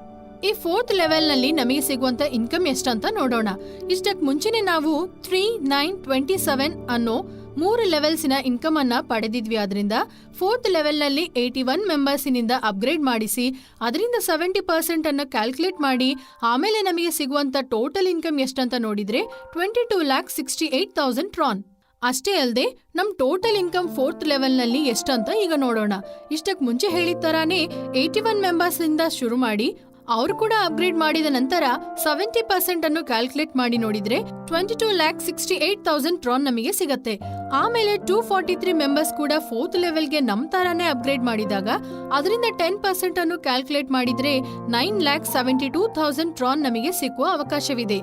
ಈ ಫೋರ್ತ್ ಲೆವೆಲ್ ನಲ್ಲಿ ನಮಗೆ ಸಿಗುವಂತ ಇನ್ಕಮ್ ಎಷ್ಟಂತ ನೋಡೋಣ. ಇಷ್ಟಕ್ಕೆ ಮುಂಚೆನೆ ನಾವು 3, 9, 27 ಅನ್ನೋ 3 ಲೆವೆಲ್ಸಿನ ಇನ್ಕಮ್ ಅನ್ನ ಪಡೆದಿದ್ವಿ. ಆದ್ರಿಂದ ಫೋರ್ತ್ ಲೆವೆಲ್ ನಲ್ಲಿ 81 ಮೆಂಬರ್ಸಿನಿಂದ ಅಪ್ಗ್ರೇಡ್ ಮಾಡಿಸಿ ಅದರಿಂದ 70% ಅನ್ನ ಕ್ಯಾಲ್ಕುಲೇಟ್ ಮಾಡಿ ಆಮೇಲೆ ನಮಗೆ ಸಿಗುವಂತ ಟೋಟಲ್ ಇನ್ಕಮ್ ಎಷ್ಟಂತ ನೋಡಿದ್ರೆ 22,68,000 ಟ್ರಾನ್. ಅಷ್ಟೇ ಅಲ್ಲದೆ ನಮ್ ಟೋಟಲ್ ಇನ್ಕಮ್ ಫೋರ್ತ್ ಲೆವೆಲ್ ನಲ್ಲಿ ಎಷ್ಟಂತ ಈಗ ನೋಡೋಣ. ಇಷ್ಟಕ್ಕೆ ಮುಂಚೆ ಹೇಳಿದ ತರಾನೇ 81 ಮೆಂಬರ್ಸ್ ಇಂದ ಶುರು ಮಾಡಿ ಅವರು ಕೂಡ ಅಪ್ಗ್ರೇಡ್ ಮಾಡಿದ ನಂತರ 70% ಅನ್ನು ಕ್ಯಾಲ್ಕುಲೇಟ್ ಮಾಡಿ ನೋಡಿದ್ರೆ 22,68,000 ಟ್ರಾನ್ ನಮಗೆ ಸಿಗತ್ತೆ. ಆಮೇಲೆ 243 ಮೆಂಬರ್ಸ್ ಕೂಡ ಫೋರ್ತ್ ಲೆವೆಲ್ಗೆ ನಮ್ ತರಾನೇ ಅಪ್ಗ್ರೇಡ್ ಮಾಡಿದಾಗ ಅದರಿಂದ 10% ಅನ್ನು ಕ್ಯಾಲ್ಕುಲೇಟ್ ಮಾಡಿದ್ರೆ 9,72,000 ಟ್ರಾನ್ ನಮಗೆ ಸಿಕ್ಕುವ ಅವಕಾಶವಿದೆ.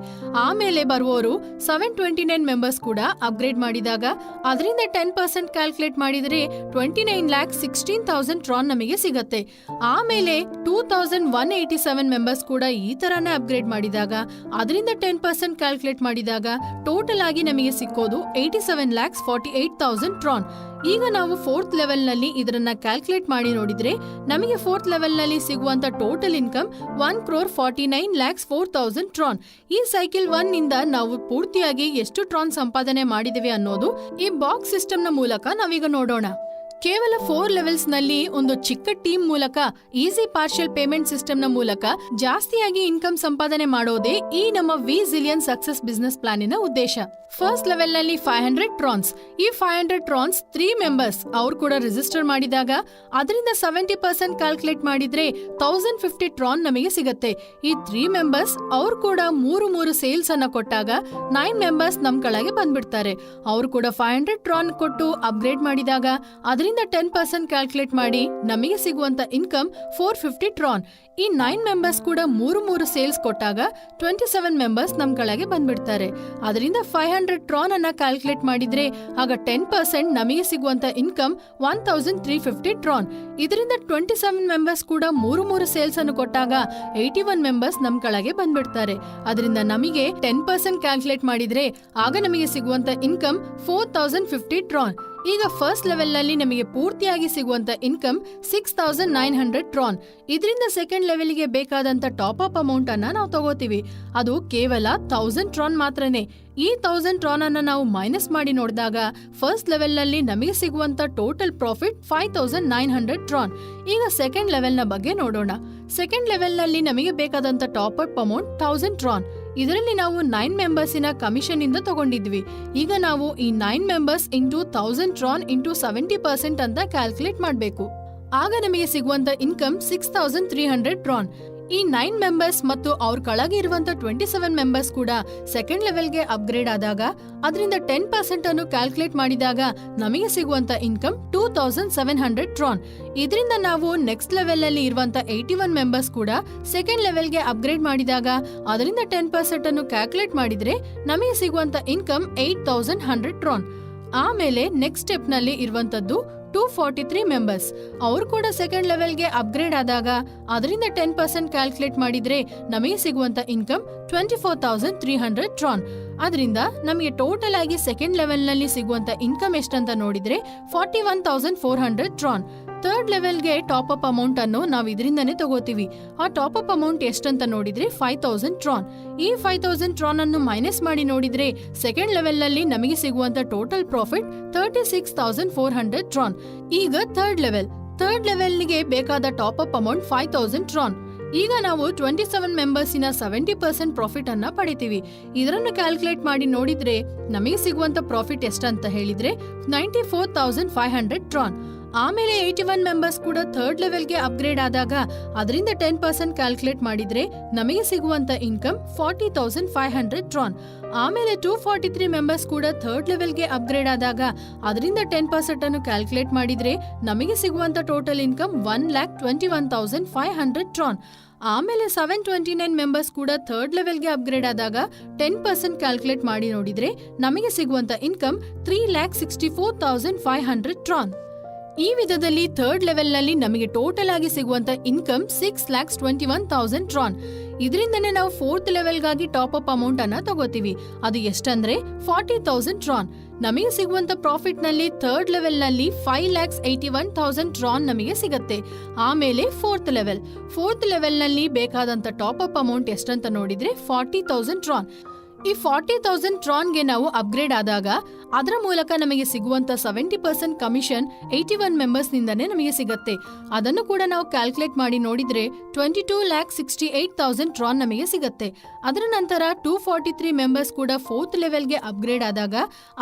ಆಮೇಲೆ ಬರುವವರು 729 ಮೆಂಬರ್ಸ್ ಕೂಡ ಅಪ್ಗ್ರೇಡ್ ಮಾಡಿದಾಗ ಅದರಿಂದ 10% ಕ್ಯಾಲ್ಕುಲೇಟ್ ಮಾಡಿದ್ರೆ 29,16,000 ಟ್ರಾನ್ ನಮಗೆ ಸಿಗತ್ತೆ. ಆಮೇಲೆ 2,187 27 ಮೆಂಬರ್ಸ್ ಕೂಡ ಈ ತರಾನೇ ಅಪ್ಗ್ರೇಡ್ ಮಾಡಿದಾಗ ಅದರಿಂದ 10% ಕ್ಯಾಲ್ಕುಲೇಟ್ ಮಾಡಿದಾಗ ಟೋಟಲ್ ಆಗಿ ನಮಗೆ ಸಿಕ್ಕೋದು 87,48,000 ಟ್ರಾನ್. ಈಗ ನಾವು 4th ಲೆವೆಲ್ ನಲ್ಲಿ ಇದರನ್ನ ಕ್ಯಾಲ್ಕುಲೇಟ್ ಮಾಡಿ ನೋಡಿದ್ರೆ ನಮಗೆ 4th ಲೆವೆಲ್ ನಲ್ಲಿ ಸಿಗುವಂತ ಟೋಟಲ್ ಇನ್ಕಮ್ 1,49,04,000 ಟ್ರಾನ್. ಈ ಸೈಕಲ್ 1 ನಿಂದ ನಾವು ಪೂರ್ತಿಯಾಗಿ ಎಷ್ಟು ಟ್ರಾನ್ ಸಂಪಾದನೆ ಮಾಡಿದಿವಿ ಅನ್ನೋದು ಈ ಬಾಕ್ಸ್ ಸಿಸ್ಟಮ್ ನ ಮೂಲಕ ನಾವೀಗ ನೋಡೋಣ. ಕೇವಲ 4 ಲೆವೆಲ್ಸ್ ನಲ್ಲಿ ಒಂದು ಚಿಕ್ಕ ಟೀಮ್ ಮೂಲಕ ಈಸಿ ಪಾರ್ಷಿಯಲ್ ಪೇಮೆಂಟ್ ಸಿಸ್ಟಮ್ ನ ಮೂಲಕ ಜಾಸ್ತಿಯಾಗಿ ಇನ್ಕಮ್ ಸಂಪಾದನೆ ಮಾಡೋದೇ ಈ ನಮ್ಮ ವಿ ಜಿಲಿಯನ್ ಸಕ್ಸಸ್ ಬಿಸಿನೆಸ್ ಪ್ಲಾನಿನ ಉದ್ದೇಶ. ಫಸ್ಟ್ ಲೆವೆಲ್ ನಲ್ಲಿ 500 ಟ್ರಾನ್ಸ್. ಈ 500 ಟ್ರಾನ್ಸ್ 3 ಮೆಂಬರ್ಸ್ ಅವ್ರು ಕೂಡ ರಿಜಿಸ್ಟರ್ ಮಾಡಿದಾಗ ಅದರಿಂದ 70% ಕ್ಯಾಲ್ಕುಲೇಟ್ ಮಾಡಿದ್ರೆ 1050 ಟ್ರಾನ್ ನಮಗೆ ಸಿಗತ್ತೆ. ಈ 3 ಮೆಂಬರ್ಸ್ ಅವ್ರು ಕೂಡ 3 ಸೇಲ್ಸ್ ಅನ್ನ ಕೊಟ್ಟಾಗ 9 ಮೆಂಬರ್ಸ್ ನಮ್ ಕೆಳಗೆ ಬಂದ್ಬಿಡ್ತಾರೆ. ಅವ್ರು ಕೂಡ 500 ಟ್ರಾನ್ ಕೊಟ್ಟು ಅಪ್ಗ್ರೇಡ್ ಮಾಡಿದಾಗ ಅದರಿಂದ 10% ಕ್ಯಾಲ್ಕುಲೇಟ್ ಮಾಡಿ ನಮಗೆ ಸಿಗುವಂತ ಇನ್ಕಮ್ 450 ಟ್ರಾನ್. ಈ 9 ಮೆಂಬರ್ಸ್ ಕೂಡ 3 ಸೇಲ್ಸ್ ಕೊಟ್ಟಾಗ 27 ಮೆಂಬರ್ಸ್ ನಮ್ ಕೆಳಗೆ ಬಂದ್ಬಿಡ್ತಾರೆ. ಅದರಿಂದ 500 ಟ್ರಾನ್ ಅನ್ನ ಕ್ಯಾಲ್ಕುಲೇಟ್ ಮಾಡಿದ್ರೆ ಆಗ 10% ನಮಗೆ ಸಿಗುವಂತ ಇನ್ಕಮ್ 1350 ಟ್ರಾನ್. ಇದರಿಂದ 27 ಮೆಂಬರ್ಸ್ ಕೂಡ 3 ಸೇಲ್ಸ್ ಅನ್ನು ಕೊಟ್ಟಾಗ 81 ಮೆಂಬರ್ಸ್ ನಮ್ ಕೆಳಗೆ ಬಂದ್ಬಿಡ್ತಾರೆ. ಅದರಿಂದ ನಮಗೆ 10% ಕ್ಯಾಲ್ಕುಲೇಟ್ ಮಾಡಿದ್ರೆ ಆಗ ನಮಗೆ ಸಿಗುವಂತ ಇನ್ಕಮ್ 4050 ಟ್ರಾನ್. ಈಗ ಫಸ್ಟ್ ಲೆವೆಲ್ ನಲ್ಲಿ ನಮಗೆ ಪೂರ್ತಿಯಾಗಿ ಸಿಗುವಂತ ಇನ್ಕಮ್ 6900 ಟ್ರಾನ್. ಇದರಿಂದ ಸೆಕೆಂಡ್ ಲೆವೆಲ್ ಗೆ ಬೇಕಾದಂತ ಟಾಪ್ ಅಪ್ ಅಮೌಂಟ್ ಅನ್ನ ನಾವು ತಗೋತೀವಿ. ಅದು ಕೇವಲ 1000 ಟ್ರಾನ್ ಮಾತ್ರನೇ. ಈ 1000 ಟ್ರಾನ್ ಅನ್ನ ನಾವು ಮೈನಸ್ ಮಾಡಿ ನೋಡಿದಾಗ ಫಸ್ಟ್ ಲೆವೆಲ್ ನಲ್ಲಿ ನಮಗೆ ಸಿಗುವಂತ ಟೋಟಲ್ ಪ್ರಾಫಿಟ್ 5900 ಟ್ರಾನ್. ಈಗ ಸೆಕೆಂಡ್ ಲೆವೆಲ್ ನ ಬಗ್ಗೆ ನೋಡೋಣ. ಸೆಕೆಂಡ್ ಲೆವೆಲ್ ನಲ್ಲಿ ನಮಗೆ ಬೇಕಾದಂತ ಟಾಪ್ ಅಪ್ ಅಮೌಂಟ್ 1000 ಟ್ರಾನ್. ಇದರಲ್ಲಿ ನಾವು 9 ಮೆಂಬರ್ಸಿನ ಕಮಿಷನ್ ಇಂದ ತಗೊಂಡಿದ್ವಿ. ಈಗ ನಾವು ಈ 9 ಮೆಂಬರ್ಸ್ ಇಂಟು 1000 ಟ್ರಾನ್ ಇಂಟು 70% ಅಂತ ಕ್ಯಾಲ್ಕುಲೇಟ್ ಮಾಡಬೇಕು. ಆಗ ನಮಗೆ ಸಿಗುವಂತ ಇನ್ಕಮ್ 6300 ಟ್ರಾನ್. ಈ 9 ಮೆಂಬರ್ಸ್ ಮತ್ತು ಅವ್ರ ಕೆಳಗೆ ಇರುವಂತ 27 ಮೆಂಬರ್ಸ್ ಕೂಡ ಸೆಕೆಂಡ್ ಲೆವೆಲ್ಗೆ ಅಪ್ಗ್ರೇಡ್ ಆದಾಗ ಅದರಿಂದ 10% ಅನ್ನು ಕ್ಯಾಲ್ಕುಲೇಟ್ ಮಾಡಿದಾಗ ನಮಗೆ ಸಿಗುವಂತ ಇನ್ಕಮ್ 2700 ಟ್ರಾನ್. ಇದರಿಂದ ನಾವು ನೆಕ್ಸ್ಟ್ ಲೆವೆಲ್ ಅಲ್ಲಿ ಇರುವಂತ 81 ಮೆಂಬರ್ಸ್ ಕೂಡ ಸೆಕೆಂಡ್ ಲೆವೆಲ್ಗೆ ಅಪ್ಗ್ರೇಡ್ ಮಾಡಿದಾಗ ಅದರಿಂದ 10% ಅನ್ನು ಕ್ಯಾಲ್ಕುಲೇಟ್ ಮಾಡಿದ್ರೆ ನಮಗೆ ಸಿಗುವಂತ ಇನ್ಕಮ್ 8100 ಟ್ರಾನ್. ಆಮೇಲೆ ನೆಕ್ಸ್ಟ್ ಸ್ಟೆಪ್ ನಲ್ಲಿ ಇರುವಂತದ್ದು 243 ಮೆಂಬರ್ಸ್. ಅವರು ಕೂಡ ಸೆಕೆಂಡ್ ಲೆವೆಲ್ಗೆ ಅಪ್ಗ್ರೇಡ್ ಆದಾಗ ಅದರಿಂದ 10% ಕ್ಯಾಲ್ಕುಲೇಟ್ ಮಾಡಿದ್ರೆ ನಮಗೆ ಸಿಗುವಂತ ಇನ್ಕಮ್ 24300 ಟ್ರಾನ್. ಅದರಿಂದ ನಮಗೆ ಟೋಟಲ್ ಆಗಿ ಸೆಕೆಂಡ್ ಲೆವೆಲ್ ನಲ್ಲಿ ಸಿಗುವಂತ ಇನ್ಕಮ್ ಎಷ್ಟಂತ ನೋಡಿದ್ರೆ 41400 ಟ್ರಾನ್. ಥರ್ಡ್ ಲೆವೆಲ್ಗೆ ಟಾಪ್ ಅಪ್ ಅಮೌಂಟ್ ಅನ್ನು ನಾವು ಇದರಿಂದನೇ ತಗೋತೀವಿ. ಆ ಟಾಪ್ ಅಪ್ ಅಮೌಂಟ್ ಎಷ್ಟಂತ ನೋಡಿದ್ರೆ 5000 ಟ್ರಾನ್. ಈ 5000 ಟ್ರಾನ್ ಅನ್ನು ಮೈನಸ್ ಮಾಡಿ ನೋಡಿದ್ರೆ ಸೆಕೆಂಡ್ ಲೆವೆಲ್ ನಲ್ಲಿ ನಮಗೆ ಸಿಗುವಂತ ಟೋಟಲ್ ಪ್ರಾಫಿಟ್ 36400 ಟ್ರಾನ್. ಈಗ ಥರ್ಡ್ ಲೆವೆಲ್ಗೆ ಬೇಕಾದ ಟಾಪ್ ಅಪ್ ಅಮೌಂಟ್ 5000 ಟ್ರಾನ್. ಈಗ ನಾವು 27 ಮೆಂಬರ್ಸಿನ 70% ಪ್ರಾಫಿಟ್ ಅನ್ನ ಪಡಿತೀವಿ. ಇದರನ್ನು ಕ್ಯಾಲ್ಕುಲೇಟ್ ಮಾಡಿ ನೋಡಿದ್ರೆ ನಮಗೆ ಸಿಗುವಂತ ಪ್ರಾಫಿಟ್ ಎಷ್ಟಂತ ಹೇಳಿದ್ರೆ 94500 ಟ್ರಾನ್. ಆಮೇಲೆ 81 ಮೆಂಬರ್ಸ್ ಕೂಡ ಥರ್ಡ್ ಲೆವೆಲ್ಗೆ ಅಪ್ಗ್ರೇಡ್ ಆದಾಗ ಅದರಿಂದ 10% ಕ್ಯಾಲ್ಕುಲೇಟ್ ಮಾಡಿದ್ರೆ ನಮಗೆ ಸಿಗುವಂತ ಇನ್ಕಮ್ 40500 ಟ್ರಾನ್. ಆಮೇಲೆ 243 ಮೆಂಬರ್ಸ್ ಕೂಡ ಥರ್ಡ್ ಲೆವೆಲ್ಗೆ ಅಪ್ಗ್ರೇಡ್ ಆದಾಗ ಅದರಿಂದ 10% ಅನ್ನು ಕ್ಯಾಲ್ಕುಲೇಟ್ ಮಾಡಿದ್ರೆ ನಮಗೆ ಸಿಗುವಂತ ಟೋಟಲ್ ಇನ್ಕಮ್ 1,21,500 ಟ್ರಾನ್. ಆಮೇಲೆ 729 ಮೆಂಬರ್ಸ್ ಕೂಡ ಥರ್ಡ್ ಲೆವೆಲ್ಗೆ ಅಪ್ಗ್ರೇಡ್ ಆದಾಗ 10% ಕ್ಯಾಲ್ಕುಲೇಟ್ ಮಾಡಿ ನೋಡಿದ್ರೆ ನಮಗೆ ಸಿಗುವಂತ ಇನ್ಕಮ್ 3,64,500 ಟ್ರಾನ್. ಈ ವಿಧದಲ್ಲಿ ಥರ್ಡ್ ಲೆವೆಲ್ ನಲ್ಲಿ ನಮಗೆ ಟೋಟಲ್ ಆಗಿ ಸಿಗುವಂತ ಇನ್ಕಮ್ 6,21,000 ಟ್ರಾನ್. ಇದರಿಂದನೇ ನಾವು ಫೋರ್ತ್ ಲೆವೆಲ್ಗಾಗಿ ಟಾಪ್ ಅಪ್ ಅಮೌಂಟ್ ಅನ್ನ ತಗೋತೀವಿ. ಅದು ಎಷ್ಟಂದ್ರೆ 40,000 ಟ್ರಾನ್. ನಮಗೆ ಸಿಗುವಂತ ಪ್ರಾಫಿಟ್ ನಲ್ಲಿ ಥರ್ಡ್ ಲೆವೆಲ್ ನಲ್ಲಿ 5,81,000 ಟ್ರಾನ್ ನಮಗೆ ಸಿಗತ್ತೆ. ಆಮೇಲೆ ಫೋರ್ತ್ ಲೆವೆಲ್ ನಲ್ಲಿ ಬೇಕಾದಂತ ಟಾಪ್ ಅಪ್ ಅಮೌಂಟ್ ಎಷ್ಟಂತ ನೋಡಿದ್ರೆ 40,000 ಟ್ರಾನ್. ಈ 40,000 ಟ್ರಾನ್ಗೆ ನಾವು ಅಪ್ಗ್ರೇಡ್ ಆದಾಗ ಅದರ ಮೂಲಕ ನಮಗೆ ಸಿಗುವಂತ 70% ಕಮಿಷನ್ 81 ಮೆಂಬರ್ಸ್ ನಿಂದನೇ ನಮಗೆ ಸಿಗತ್ತೆ. ಅದನ್ನು ಕೂಡ ನಾವು ಕ್ಯಾಲ್ಕುಲೇಟ್ ಮಾಡಿ ನೋಡಿದ್ರೆ 22,68,000 ಟ್ರಾನ್ ನಮಗೆ ಸಿಗತ್ತೆ. ಅದರ ನಂತರ 243 ಮೆಂಬರ್ಸ್ ಕೂಡ ಫೋರ್ತ್ ಲೆವೆಲ್ಗೆ ಅಪ್ಗ್ರೇಡ್ ಆದಾಗ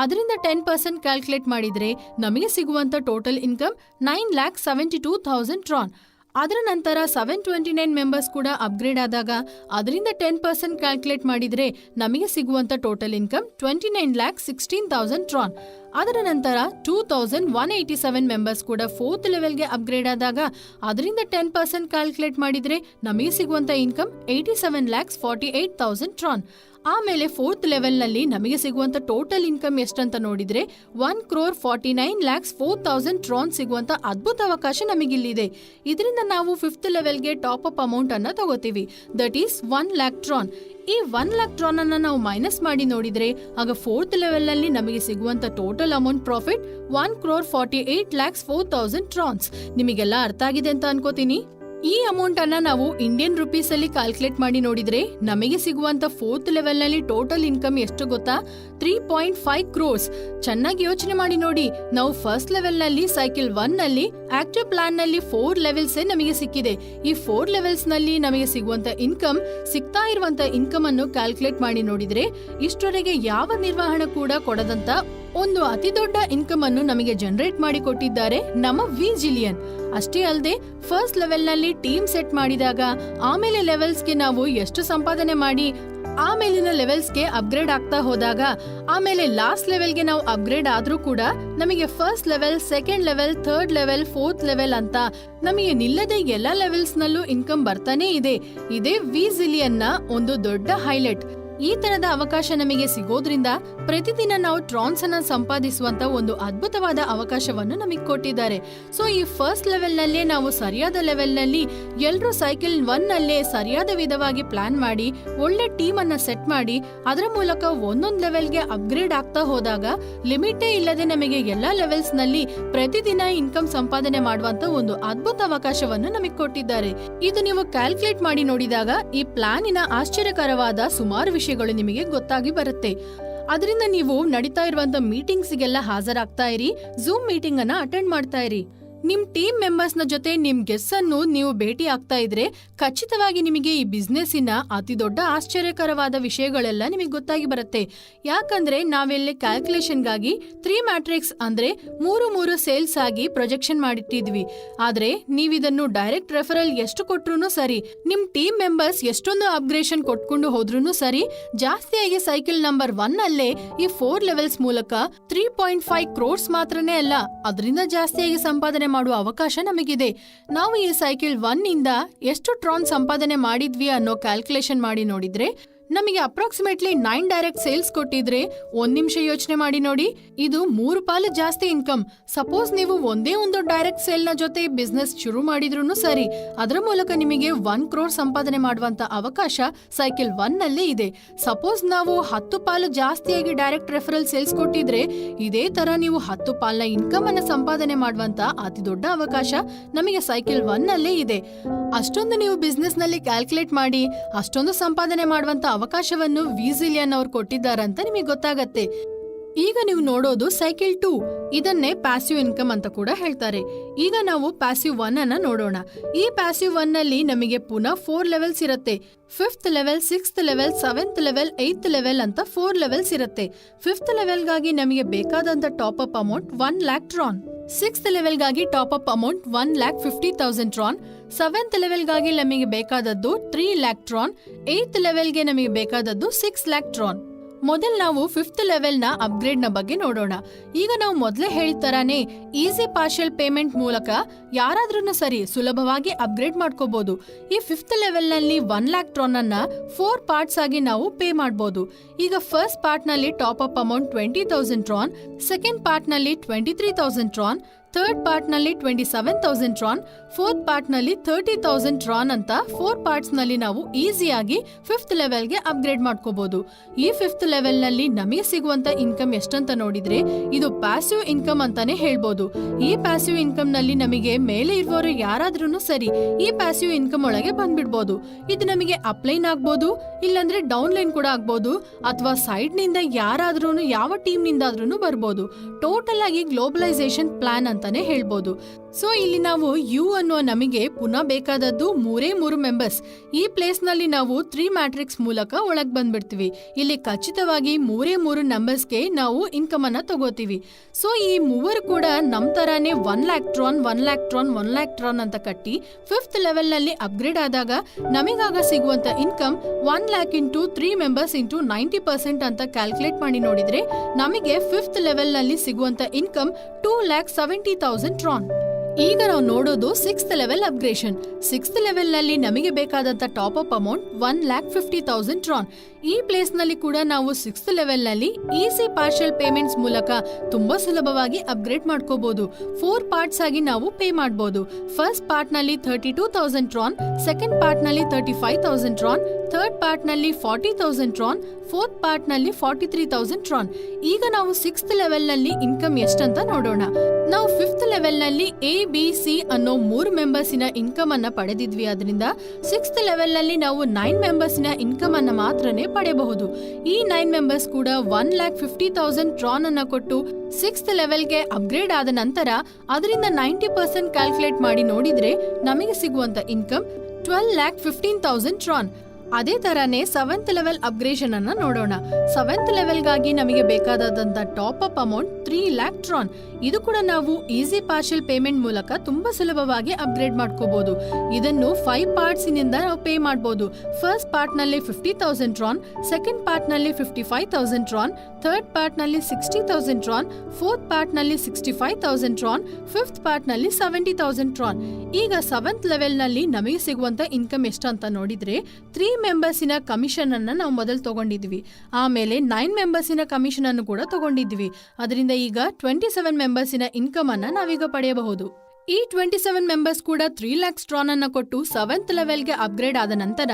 ಅದರಿಂದ 10% ಕ್ಯಾಲ್ಕುಲೇಟ್ ಮಾಡಿದ್ರೆ ನಮಗೆ ಸಿಗುವಂತ ಟೋಟಲ್ ಇನ್ಕಮ್ 9,72,000 ಟ್ರಾನ್. ಅದರ ನಂತರ 729 ಮೆಂಬರ್ಸ್ ಕೂಡ ಅಪ್ಗ್ರೇಡ್ ಆದಾಗ ಅದರಿಂದ 10% ಕ್ಯಾಲ್ಕುಲೇಟ್ ಮಾಡಿದ್ರೆ ನಮಗೆ ಸಿಗುವಂತ ಟೋಟಲ್ ಇನ್ಕಮ್ 29,16,000 ಟ್ರಾನ್. ಅದರ ನಂತರ 2,187 ಮೆಂಬರ್ಸ್ ಕೂಡ ಫೋರ್ತ್ ಲೆವೆಲ್ಗೆ ಅಪ್ಗ್ರೇಡ್ ಆದಾಗ ಅದರಿಂದ 10% ಕ್ಯಾಲ್ಕುಲೇಟ್ ಮಾಡಿದ್ರೆ ನಮಗೆ ಸಿಗುವಂತ ಇನ್ಕಮ್ 87,48,000 ಟ್ರಾನ್. ಆಮೇಲೆ 4th ಲೆವೆಲ್ನಲ್ಲಿ ನಮಗೆ ಸಿಗುವಂತ ಟೋಟಲ್ ಇನ್ಕಮ್ ಎಷ್ಟಂತ ನೋಡಿದ್ರೆ 1,49,04,000 ಟ್ರಾನ್ ಸಿಗುವಂತ ಅದ್ಭುತ ಅವಕಾಶ ನಮಗಿಲ್ಲಿದೆ. ಇದರಿಂದ ನಾವು 5th ಲೆವೆಲ್ಗೆ ಟಾಪ್ ಅಪ್ ಅಮೌಂಟ್ ಅನ್ನ ತಗೋತೀವಿ. That is 1 lakh ಟ್ರಾನ್. ಈ 1 lakh ಟ್ರಾನ್ ಅನ್ನ ನಾವು ಮೈನಸ್ ಮಾಡಿ ನೋಡಿದ್ರೆ ಆಗ 4th ಲೆವೆಲ್ ನಲ್ಲಿ ನಮಗೆ ಸಿಗುವಂತ ಟೋಟಲ್ ಅಮೌಂಟ್ ಪ್ರಾಫಿಟ್ 1,48,04,000 ಟ್ರಾನ್ಸ್. ನಿಮಗೆಲ್ಲ ಅರ್ಥ ಆಗಿದೆ ಅಂತ ಅನ್ಕೋತೀನಿ. ಈ ಅಮೌಂಟ್ ಅನ್ನ ನಾವು ಇಂಡಿಯನ್ ರುಪೀಸ್ ಅಲ್ಲಿ ಕ್ಯಾಲ್ಕುಲೇಟ್ ಮಾಡಿ ನೋಡಿದ್ರೆ ನಮಗೆ ಸಿಗುವಂತ 4th ಲೆವೆಲ್ ನಲ್ಲಿ ಟೋಟಲ್ ಇನ್ಕಮ್ ಎಷ್ಟು ಗೊತ್ತಾ? 3.5 crores. ಚೆನ್ನಾಗಿ ಯೋಚನೆ ಮಾಡಿ ನೋಡಿ. ನಾವು ಫಸ್ಟ್ ಲೆವೆಲ್ ನಲ್ಲಿ ಸೈಕಲ್ 1 ನಲ್ಲಿ ಆಕ್ಟಿವ್ ಪ್ಲಾನ್ ನಲ್ಲಿ 4 ಲೆವೆಲ್ಸ್ ನಮಗೆ ಸಿಕ್ಕಿದೆ. ಈ 4 ಲೆವೆಲ್ಸ್ ನಲ್ಲಿ ನಮಗೆ ಸಿಗುವಂತ ಇನ್ಕಮ್, ಸಿಗ್ತಾ ಇರುವಂತ ಇನ್ಕಮ್ ಅನ್ನು ಕ್ಯಾಲ್ಕುಲೇಟ್ ಮಾಡಿ ನೋಡಿದ್ರೆ ಇಷ್ಟರವರೆಗೆ ಯಾವ ನಿರ್ವಹಣೆ ಕೂಡ ಕೊಡದಂತ ಒಂದು ಅತಿ ದೊಡ್ಡ ಇನ್ಕಮ್ ಅನ್ನು ನಮಗೆ ಜನರೇಟ್ ಮಾಡಿ ಕೊಟ್ಟಿದ್ದಾರೆ ನಮ್ಮ ವಿ ಜಿಲಿಯನ್. ಅಷ್ಟೇ ಅಲ್ಲದೆ ಫಸ್ಟ್ ಲೆವೆಲ್ ನಲ್ಲಿ ಟೀಮ್ ಸೆಟ್ ಮಾಡಿದಾಗ ಆಮೇಲೆ ಲೆವೆಲ್ಸ್ಗೆ ನಾವು ಎಷ್ಟು ಸಂಪಾದನೆ ಮಾಡಿ ಆಮೇಲಿನ ಲೆವೆಲ್ಸ್ಗೆ ಅಪ್ಗ್ರೇಡ್ ಆಗ್ತಾ ಹೋದಾಗ ಆಮೇಲೆ ಲಾಸ್ಟ್ ಲೆವೆಲ್ಗೆ ನಾವು ಅಪ್ಗ್ರೇಡ್ ಆದ್ರೂ ಕೂಡ ನಮಗೆ first level, second level, third level, 4th level ಅಂತ ನಮಗೆ ನಿಲ್ಲದೆ ಎಲ್ಲಾ ಲೆವೆಲ್ಸ್ ನಲ್ಲೂ ಇನ್ಕಮ್ ಬರ್ತಾನೆ ಇದೆ. ಇದೇ ವಿ ಜಿಲಿಯನ್ ನ ಒಂದು ದೊಡ್ಡ ಹೈಲೈಟ್. ಈ ತರದ ಅವಕಾಶ ನಮಗೆ ಸಿಗೋದ್ರಿಂದ ಪ್ರತಿದಿನ ನಾವು ಟ್ರಾನ್ಸ್ ಅನ್ನ ಸಂಪಾದಿಸುವಂತ ಒಂದು ಅದ್ಭುತವಾದ ಅವಕಾಶವನ್ನು ನಮಗೆ ಕೊಟ್ಟಿದ್ದಾರೆ. ಸೊ ಈ ಫಸ್ಟ್ ಲೆವೆಲ್ ನಲ್ಲೇ ನಾವು ಸರಿಯಾದ ಲೆವೆಲ್ ನಲ್ಲಿ ಎಲ್ಲರೂ ಸೈಕಲ್ 1 ನಲ್ಲೇ ಸರಿಯಾದ ವಿಧವಾಗಿ ಪ್ಲಾನ್ ಮಾಡಿ ಒಳ್ಳೆ ಟೀಮ್ ಅನ್ನ ಸೆಟ್ ಮಾಡಿ ಅದರ ಮೂಲಕ ಒಂದೊಂದು ಲೆವೆಲ್ಗೆ ಅಪ್ಗ್ರೇಡ್ ಆಗ್ತಾ ಹೋದಾಗ ಲಿಮಿಟೇ ಇಲ್ಲದೆ ನಮಗೆ ಎಲ್ಲಾ ಲೆವೆಲ್ಸ್ ನಲ್ಲಿ ಪ್ರತಿದಿನ ಇನ್ಕಮ್ ಸಂಪಾದನೆ ಮಾಡುವಂತ ಒಂದು ಅದ್ಭುತ ಅವಕಾಶವನ್ನು ನಮಗೆ ಕೊಟ್ಟಿದ್ದಾರೆ. ಇದು ನೀವು ಕ್ಯಾಲ್ಕುಲೇಟ್ ಮಾಡಿ ನೋಡಿದಾಗ ಈ ಪ್ಲಾನಿನ ಆಶ್ಚರ್ಯಕರವಾದ ಸುಮಾರು ವಿಷಯಗಳು ನಿಮಗೆ ಗೊತ್ತಾಗಿ ಬರುತ್ತೆ. ಅದರಿಂದ ನೀವು ನಡೀತಾ ಇರುವಂತ ಮೀಟಿಂಗ್ಸ್ಗೆಲ್ಲ ಹಾಜರಾಗ್ತಾ ಇರಿ, ಝೂಮ್ ಮೀಟಿಂಗ್ ಅನ್ನ ಅಟೆಂಡ್ ಮಾಡ್ತಾ ಇರಿ. ನಿಮ್ ಟೀಮ್ ಮೆಂಬರ್ಸ್ ನ ಜೊತೆ ನಿಮ್ ಗೆಸ್ಟ್ ಅನ್ನು ನೀವು ಭೇಟಿ ಆಗ್ತಾ ಇದ್ರೆ ಖಚಿತವಾಗಿ ನಿಮಗೆ ಈ ಬಿಸ್ನೆಸ್ಸಿನ ಅತಿ ದೊಡ್ಡ ಆಶ್ಚರ್ಯಕರವಾದ ವಿಷಯಗಳೆಲ್ಲ ನಿಮಗೆ ಗೊತ್ತಾಗಿ ಬರುತ್ತೆ. ಯಾಕಂದ್ರೆ ನಾವೆಲ್ಲಿ ಕ್ಯಾಲ್ಕುಲೇಷನ್ ಗಾಗಿ 3 ಮ್ಯಾಟ್ರಿಕ್ಸ್ ಅಂದ್ರೆ 3 ಸೇಲ್ಸ್ ಆಗಿ ಪ್ರೊಜೆಕ್ಷನ್ ಮಾಡಿಟ್ಟಿದ್ವಿ. ಆದ್ರೆ ನೀವಿದನ್ನು ಡೈರೆಕ್ಟ್ ರೆಫರಲ್ ಎಷ್ಟು ಕೊಟ್ರು ಸರಿ, ನಿಮ್ ಟೀಮ್ ಮೆಂಬರ್ಸ್ ಎಷ್ಟೊಂದು ಅಪ್ಗ್ರೇಷನ್ ಕೊಟ್ಕೊಂಡು ಹೋದ್ರೂ ಸರಿ, ಜಾಸ್ತಿಯಾಗಿ ಸೈಕಲ್ ನಂಬರ್ 1 ಅಲ್ಲೇ ಈ 4 ಲೆವೆಲ್ಸ್ ಮೂಲಕ 3.5 crores ಮಾತ್ರನೇ ಅಲ್ಲ, ಅದರಿಂದ ಜಾಸ್ತಿಯಾಗಿ ಸಂಪಾದನೆ ಮಾಡುವ ಅವಕಾಶ ನಮಗಿದೆ. ನಾವು ಈ ಸೈಕಲ್ 1 ಇಂದ ಎಷ್ಟು ಟ್ರಾನ್ ಸಂಪಾದನೆ ಮಾಡಿದ್ವಿ ಅನ್ನೋ ಕ್ಯಾಲ್ಕುಲೇಷನ್ ಮಾಡಿ ನೋಡಿದ್ರೆ ನಮಗೆ ಅಪ್ರಾಕ್ಸಿಮೇಟ್ಲಿ 9 ಡೈರೆಕ್ಟ್ ಸೇಲ್ಸ್ ಕೊಟ್ಟಿದ್ರೆ 1 ನಿಮಿಷ ಯೋಚನೆ ಮಾಡಿ ನೋಡಿ, ಇದು 3 ಪಾಲು ಜಾಸ್ತಿ ಇನ್ಕಮ್. ಸಪೋಸ್ ನೀವು ಒಂದೇ ಒಂದು ಡೈರೆಕ್ಟ್ ಸೇಲ್ ನ ಜೊತೆ ಬಿಸ್ನೆಸ್ ಶುರು ಮಾಡಿದ್ರು ಸರಿ, ಅದರ ಮೂಲಕ ನಿಮಗೆ 1 crore ಸಂಪಾದನೆ ಮಾಡುವಂತ ಅವಕಾಶ ಸೈಕಲ್ 1 ನಲ್ಲಿ ಇದೆ. ಸಪೋಸ್ ನಾವು 10 ಪಾಲು ಜಾಸ್ತಿಯಾಗಿ ಡೈರೆಕ್ಟ್ ರೆಫರಲ್ ಸೇಲ್ಸ್ ಕೊಟ್ಟಿದ್ರೆ ಇದೇ ತರ ನೀವು 10 ಪಾಲ್ನ ಇನ್ಕಮ್ ಅನ್ನ ಸಂಪಾದನೆ ಮಾಡುವಂತ ಅತಿ ದೊಡ್ಡ ಅವಕಾಶ ನಮಗೆ ಸೈಕಲ್ 1 ನಲ್ಲೇ ಇದೆ. ಅಷ್ಟೊಂದು ನೀವು ಬಿಸ್ನೆಸ್ ನಲ್ಲಿ ಕ್ಯಾಲ್ಕುಲೇಟ್ ಮಾಡಿ ಅಷ್ಟೊಂದು ಸಂಪಾದನೆ ಮಾಡುವಂತ ಅವಕಾಶವನ್ನು ವಿ ಜಿಲಿಯನ್ ಅವರು ಕೊಟ್ಟಿದ್ದಾರಂತ ನಿಮಗೆ ಗೊತ್ತಾಗತ್ತೆ. ಈಗ ನೀವು ನೋಡೋದು ಸೈಕಲ್ 2. ಇದನ್ನೇ ಪ್ಯಾಸಿವ್ ಇನ್ಕಮ್ ಅಂತ ಕೂಡ ಹೇಳ್ತಾರೆ. ಈಗ ನಾವು ಪ್ಯಾಸಿವ್ 1 ಅನ್ನ ನೋಡೋಣ. ಈ ಪ್ಯಾಸಿವ್ 1 ನಲ್ಲಿ ನಮಗೆ ಪುನಃ 4 ಲೆವೆಲ್ಸ್ ಇರುತ್ತೆ. 5th level, 6th level, 7th level, 8th level ಅಂತ 4 ಲೆವೆಲ್ಸ್ ಇರುತ್ತೆ. 5th ಲೆವೆಲ್ಗಾಗಿ ನಮಗೆ ಬೇಕಾದಂತ top up amount 1 lakh Tron. 6th ಲೆವೆಲ್ಗಾಗಿ top up amount 1,50,000 Tron. 7th ಲೆವೆಲ್ಗಾಗಿ ನಮಗೆ ಬೇಕಾದದ್ದು 3 lakh ಟ್ರಾನ್. 8th ಲೆವೆಲ್ಗೆ ನಮಗೆ ಬೇಕಾದದ್ದು 6 lakh ಟ್ರಾನ್. ಮೊದಲು ನಾವು 5th ಲೆವೆಲ್ ನ ಅಪ್ಗ್ರೇಡ್ ನ ಬಗ್ಗೆ ನೋಡೋಣ. ಈಗ ನಾವು ಮೊದಲೇ ಹೇಳಿದ ತರಾನೇ ಈಸಿ ಪಾರ್ಷಿಯಲ್ ಪೇಮೆಂಟ್ ಮೂಲಕ ಯಾರಾದ್ರೂ ಸರಿ ಸುಲಭವಾಗಿ ಅಪ್ಗ್ರೇಡ್ ಮಾಡ್ಕೋಬಹುದು. ಈ 5th ಲೆವೆಲ್ ನಲ್ಲಿ 1 lakh ಟ್ರಾನ್ ಅನ್ನ 4 ಪಾರ್ಟ್ಸ್ ಆಗಿ ನಾವು ಪೇ ಮಾಡಬಹುದು. ಈಗ ಫಸ್ಟ್ ಪಾರ್ಟ್ ನಲ್ಲಿ top up amount 20,000 Tron, second part ನಲ್ಲಿ 23,000 ಟ್ರಾನ್, ಥರ್ಡ್ ಪಾರ್ಟ್ ನಲ್ಲಿ 27,000 ಟ್ರಾನ್, ಫೋರ್ತ್ ಪಾರ್ಟ್ ನಲ್ಲಿ 30,000 ಟ್ರಾನ್ ಅಂತ 4 ಪಾರ್ಟ್ಸ್ ನಲ್ಲಿ ನಾವು ಈಸಿಯಾಗಿ 5th ಲೆವೆಲ್ಗೆ ಅಪ್ಗ್ರೇಡ್ ಮಾಡ್ಕೋಬಹುದು. ಈ 5th ಲೆವೆಲ್ ನಲ್ಲಿ ನಮಗೆ ಸಿಗುವಂತ ಇನ್ಕಮ್ ಎಷ್ಟಂತ ನೋಡಿದ್ರೆ ಇದು ಪ್ಯಾಸಿವ್ ಇನ್ಕಮ್ ಅಂತಾನೆ ಹೇಳ್ಬೋದು. ಈ ಪ್ಯಾಸಿವ್ ಇನ್ಕಮ್ ನಲ್ಲಿ ನಮಗೆ ಮೇಲೆ ಇರುವವರು ಯಾರಾದ್ರೂ ಸರಿ ಈ ಪ್ಯಾಸಿವ್ ಇನ್ಕಮ್ ಒಳಗೆ ಬಂದ್ಬಿಡ್ಬೋದು. ಇದು ನಮಗೆ ಅಪ್ಲೈನ್ ಆಗ್ಬೋದು, ಇಲ್ಲಾಂದ್ರೆ ಡೌನ್ ಲೈನ್ ಕೂಡ ಆಗ್ಬೋದು, ಅಥವಾ ಸೈಡ್ ನಿಂದ ಯಾರಾದ್ರೂ ಯಾವ ಟೀಮ್ ನಿಂದಾದ್ರೂ ಬರ್ಬೋದು. ಟೋಟಲ್ ಆಗಿ ಗ್ಲೋಬಲೈಸೇಷನ್ ಪ್ಲಾನ್ ಅಂತಾನೆ ಹೇಳ್ಬೋದು. ಸೊ ಇಲ್ಲಿ ನಾವು ಯು ಅನ್ನುವ ನಮಗೆ ಪುನಃ ಬೇಕಾದದ್ದು 3 ಮೆಂಬರ್ಸ್. ಈ ಪ್ಲೇಸ್ ನಲ್ಲಿ ನಾವು 3 ಮ್ಯಾಟ್ರಿಕ್ಸ್ ಮೂಲಕ ಒಳಗ್ ಬಂದ್ಬಿಡ್ತೀವಿ. ಇಲ್ಲಿ ಖಚಿತವಾಗಿ 3 ನಂಬರ್ಸ್ಗೆ ನಾವು ಇನ್ಕಮ್ ಅನ್ನ ತಗೋತೀವಿ. ಸೊ ಈ 3 ಕೂಡ ನಮ್ ತರಾನೇ 1 lakh ಟ್ರಾನ್, 1 lakh ಟ್ರಾನ್, 1 lakh ಟ್ರಾನ್ ಅಂತ ಕಟ್ಟಿ 5th ಲೆವೆಲ್ ನಲ್ಲಿ ಅಪ್ಗ್ರೇಡ್ ಆದಾಗ ನಮಗಾಗ ಸಿಗುವಂತ income 1 lakh into 3 members into 90% ಅಂತ ಕ್ಯಾಲ್ಕುಲೇಟ್ ಮಾಡಿ ನೋಡಿದ್ರೆ ನಮಗೆ 5th ಲೆವೆಲ್ ನಲ್ಲಿ ಸಿಗುವಂತ ಇನ್ಕಮ್ 2,70,000 ಟ್ರಾನ್. ಈಗ ನಾವು ನೋಡೋದು 6th ಲೆವೆಲ್ ಅಪ್ಗ್ರೇಷನ್. 6th ಲೆವೆಲ್ ನಲ್ಲಿ ನಮಗೆ ಬೇಕಾದಂತ ಟಾಪ್ ಅಪ್ ಅಮೌಂಟ್ 1,50,000 ಟ್ರಾನ್. ಈ ಪ್ಲೇಸ್ ನಲ್ಲಿ ಕೂಡ ನಾವು 6th ಲೆವೆಲ್ ನಲ್ಲಿ ಈಸಿ ಪಾರ್ಷಿಯಲ್ ಪೇಮೆಂಟ್ಸ್ ಮೂಲಕ ತುಂಬಾ ಸುಲಭವಾಗಿ ಅಪ್ಗ್ರೇಡ್ ಮಾಡ್ಕೋಬಹುದು. 4 ಪಾರ್ಟ್ಸ್ ಆಗಿ ನಾವು ಪೇ ಮಾಡಬಹುದು. ಫಸ್ಟ್ ಪಾರ್ಟ್ ನಲ್ಲಿ 32,000 ಟ್ರಾನ್, ಸೆಕೆಂಡ್ ಪಾರ್ಟ್ ನಲ್ಲಿ 35,000 ಟ್ರಾನ್, ಥರ್ಡ್ ಪಾರ್ಟ್ ನಲ್ಲಿ 40,000 ಟ್ರಾನ್, ಫೋರ್ತ್ ಪಾರ್ಟ್ ನಲ್ಲಿ 43,000 ಟ್ರಾನ್. ಈಗ ನಾವು 6th ಲೆವೆಲ್ ನಲ್ಲಿ ಇನ್ಕಮ್ ಎಷ್ಟಂತ ನೋಡೋಣ. ನಾವು 5th ಲೆವೆಲ್ ನಲ್ಲಿ ಎ ಬಿ ಸಿ ಅನ್ನೋ 3 ಮೆಂಬರ್ಸಿನ ಇನ್ಕಮ್ ಅನ್ನ ಪಡೆದಿದ್ವಿ. ಅದರಿಂದ 6th ಲೆವೆಲ್ ನಲ್ಲಿ ನಾವು 9 ಮೆಂಬರ್ಸಿನ ಇನ್ಕಮ್ ಅನ್ನ ಮಾತ್ರನೇ ಪಡೆಯಬಹುದು. ಈ 9 ಮೆಂಬರ್ಸ್ ಕೂಡ 1,50,000 ಟ್ರಾನ್ ಅನ್ನ ಕೊಟ್ಟು 6th ಲೆವೆಲ್ಗೆ ಅಪ್ಗ್ರೇಡ್ ಆದ ನಂತರ ಅದರಿಂದ 90% ಕ್ಯಾಲ್ಕುಲೇಟ್ ಮಾಡಿ ನೋಡಿದ್ರೆ ನಮಗೆ ಸಿಗುವಂತ ಇನ್ಕಮ್ 12,15,000 ಟ್ರಾನ್. ಅದೇ ತರಾನೇ 7th ಲೆವೆಲ್ ಅಪ್ಗ್ರೇಷನ್ ಅನ್ನ ನೋಡೋಣ. 7th ಲೆವೆಲ್ಗಾಗಿ ನಮಗೆ ಬೇಕಾದಂತ ಟಾಪ್ ಅಪ್ ಅಮೌಂಟ್ 3 lakh ಟ್ರಾನ್. ಇದು ಕೂಡ ನಾವು ಈಸಿ ಪಾರ್ಷಿಯಲ್ ಪೇಮೆಂಟ್ ಮೂಲಕ ತುಂಬಾ ಸುಲಭವಾಗಿ ಅಪ್ಗ್ರೇಡ್ ಮಾಡ್ಕೋಬಹುದು. ಇದನ್ನು 5 ಪಾರ್ಟ್ಸ್ ನಿಂದ ನಾವು ಪೇ ಮಾಡಬಹುದು. ಫಸ್ಟ್ ಪಾರ್ಟ್ ನಲ್ಲಿ 50,000 ಟ್ರಾನ್, ಸೆಕೆಂಡ್ ಪಾರ್ಟ್ ನಲ್ಲಿ 55,000 ಟ್ರಾನ್, ಥರ್ಡ್ ಪಾರ್ಟ್ ನಲ್ಲಿ 60,000 ಟ್ರಾನ್, ಫೋರ್ತ್ ಪಾರ್ಟ್ ನಲ್ಲಿ 65,000 ಟ್ರಾನ್, ಫಿಫ್ತ್ ಪಾರ್ಟ್ ನಲ್ಲಿ 70,000 ಟ್ರಾನ್. ಈಗ 7th ಲೆವೆಲ್ ನಲ್ಲಿ ನಮಗೆ ಸಿಗುವಂತ ಇನ್ಕಮ್ ಎಷ್ಟಂತ ನೋಡಿದ್ರೆ 3 ಮೆಂಬರ್ಸಿನ ಕಮಿಷನ್ ಅನ್ನ ನಾವು ಮೊದಲು ತಗೊಂಡಿದ್ವಿ. ಆಮೇಲೆ 9 ಮೆಂಬರ್ಸಿನ ಕಮಿಷನ್ ಅನ್ನು ಕೂಡ ತಗೊಂಡಿದ್ವಿ. ಅದರಿಂದ ಈಗ 27 ಮೆಂಬರ್ಸಿನ ಇನ್ಕಮ್ ಅನ್ನ ನಾವೀಗ ಪಡೆಯಬಹುದು. ಈ 27 ಮೆಂಬರ್ಸ್ ಕೂಡ 3 lakhs ಟ್ರಾನ್ ಅನ್ನ ಕೊಟ್ಟು 7th ಲೆವೆಲ್ಗೆ ಅಪ್ಗ್ರೇಡ್ ಆದ ನಂತರ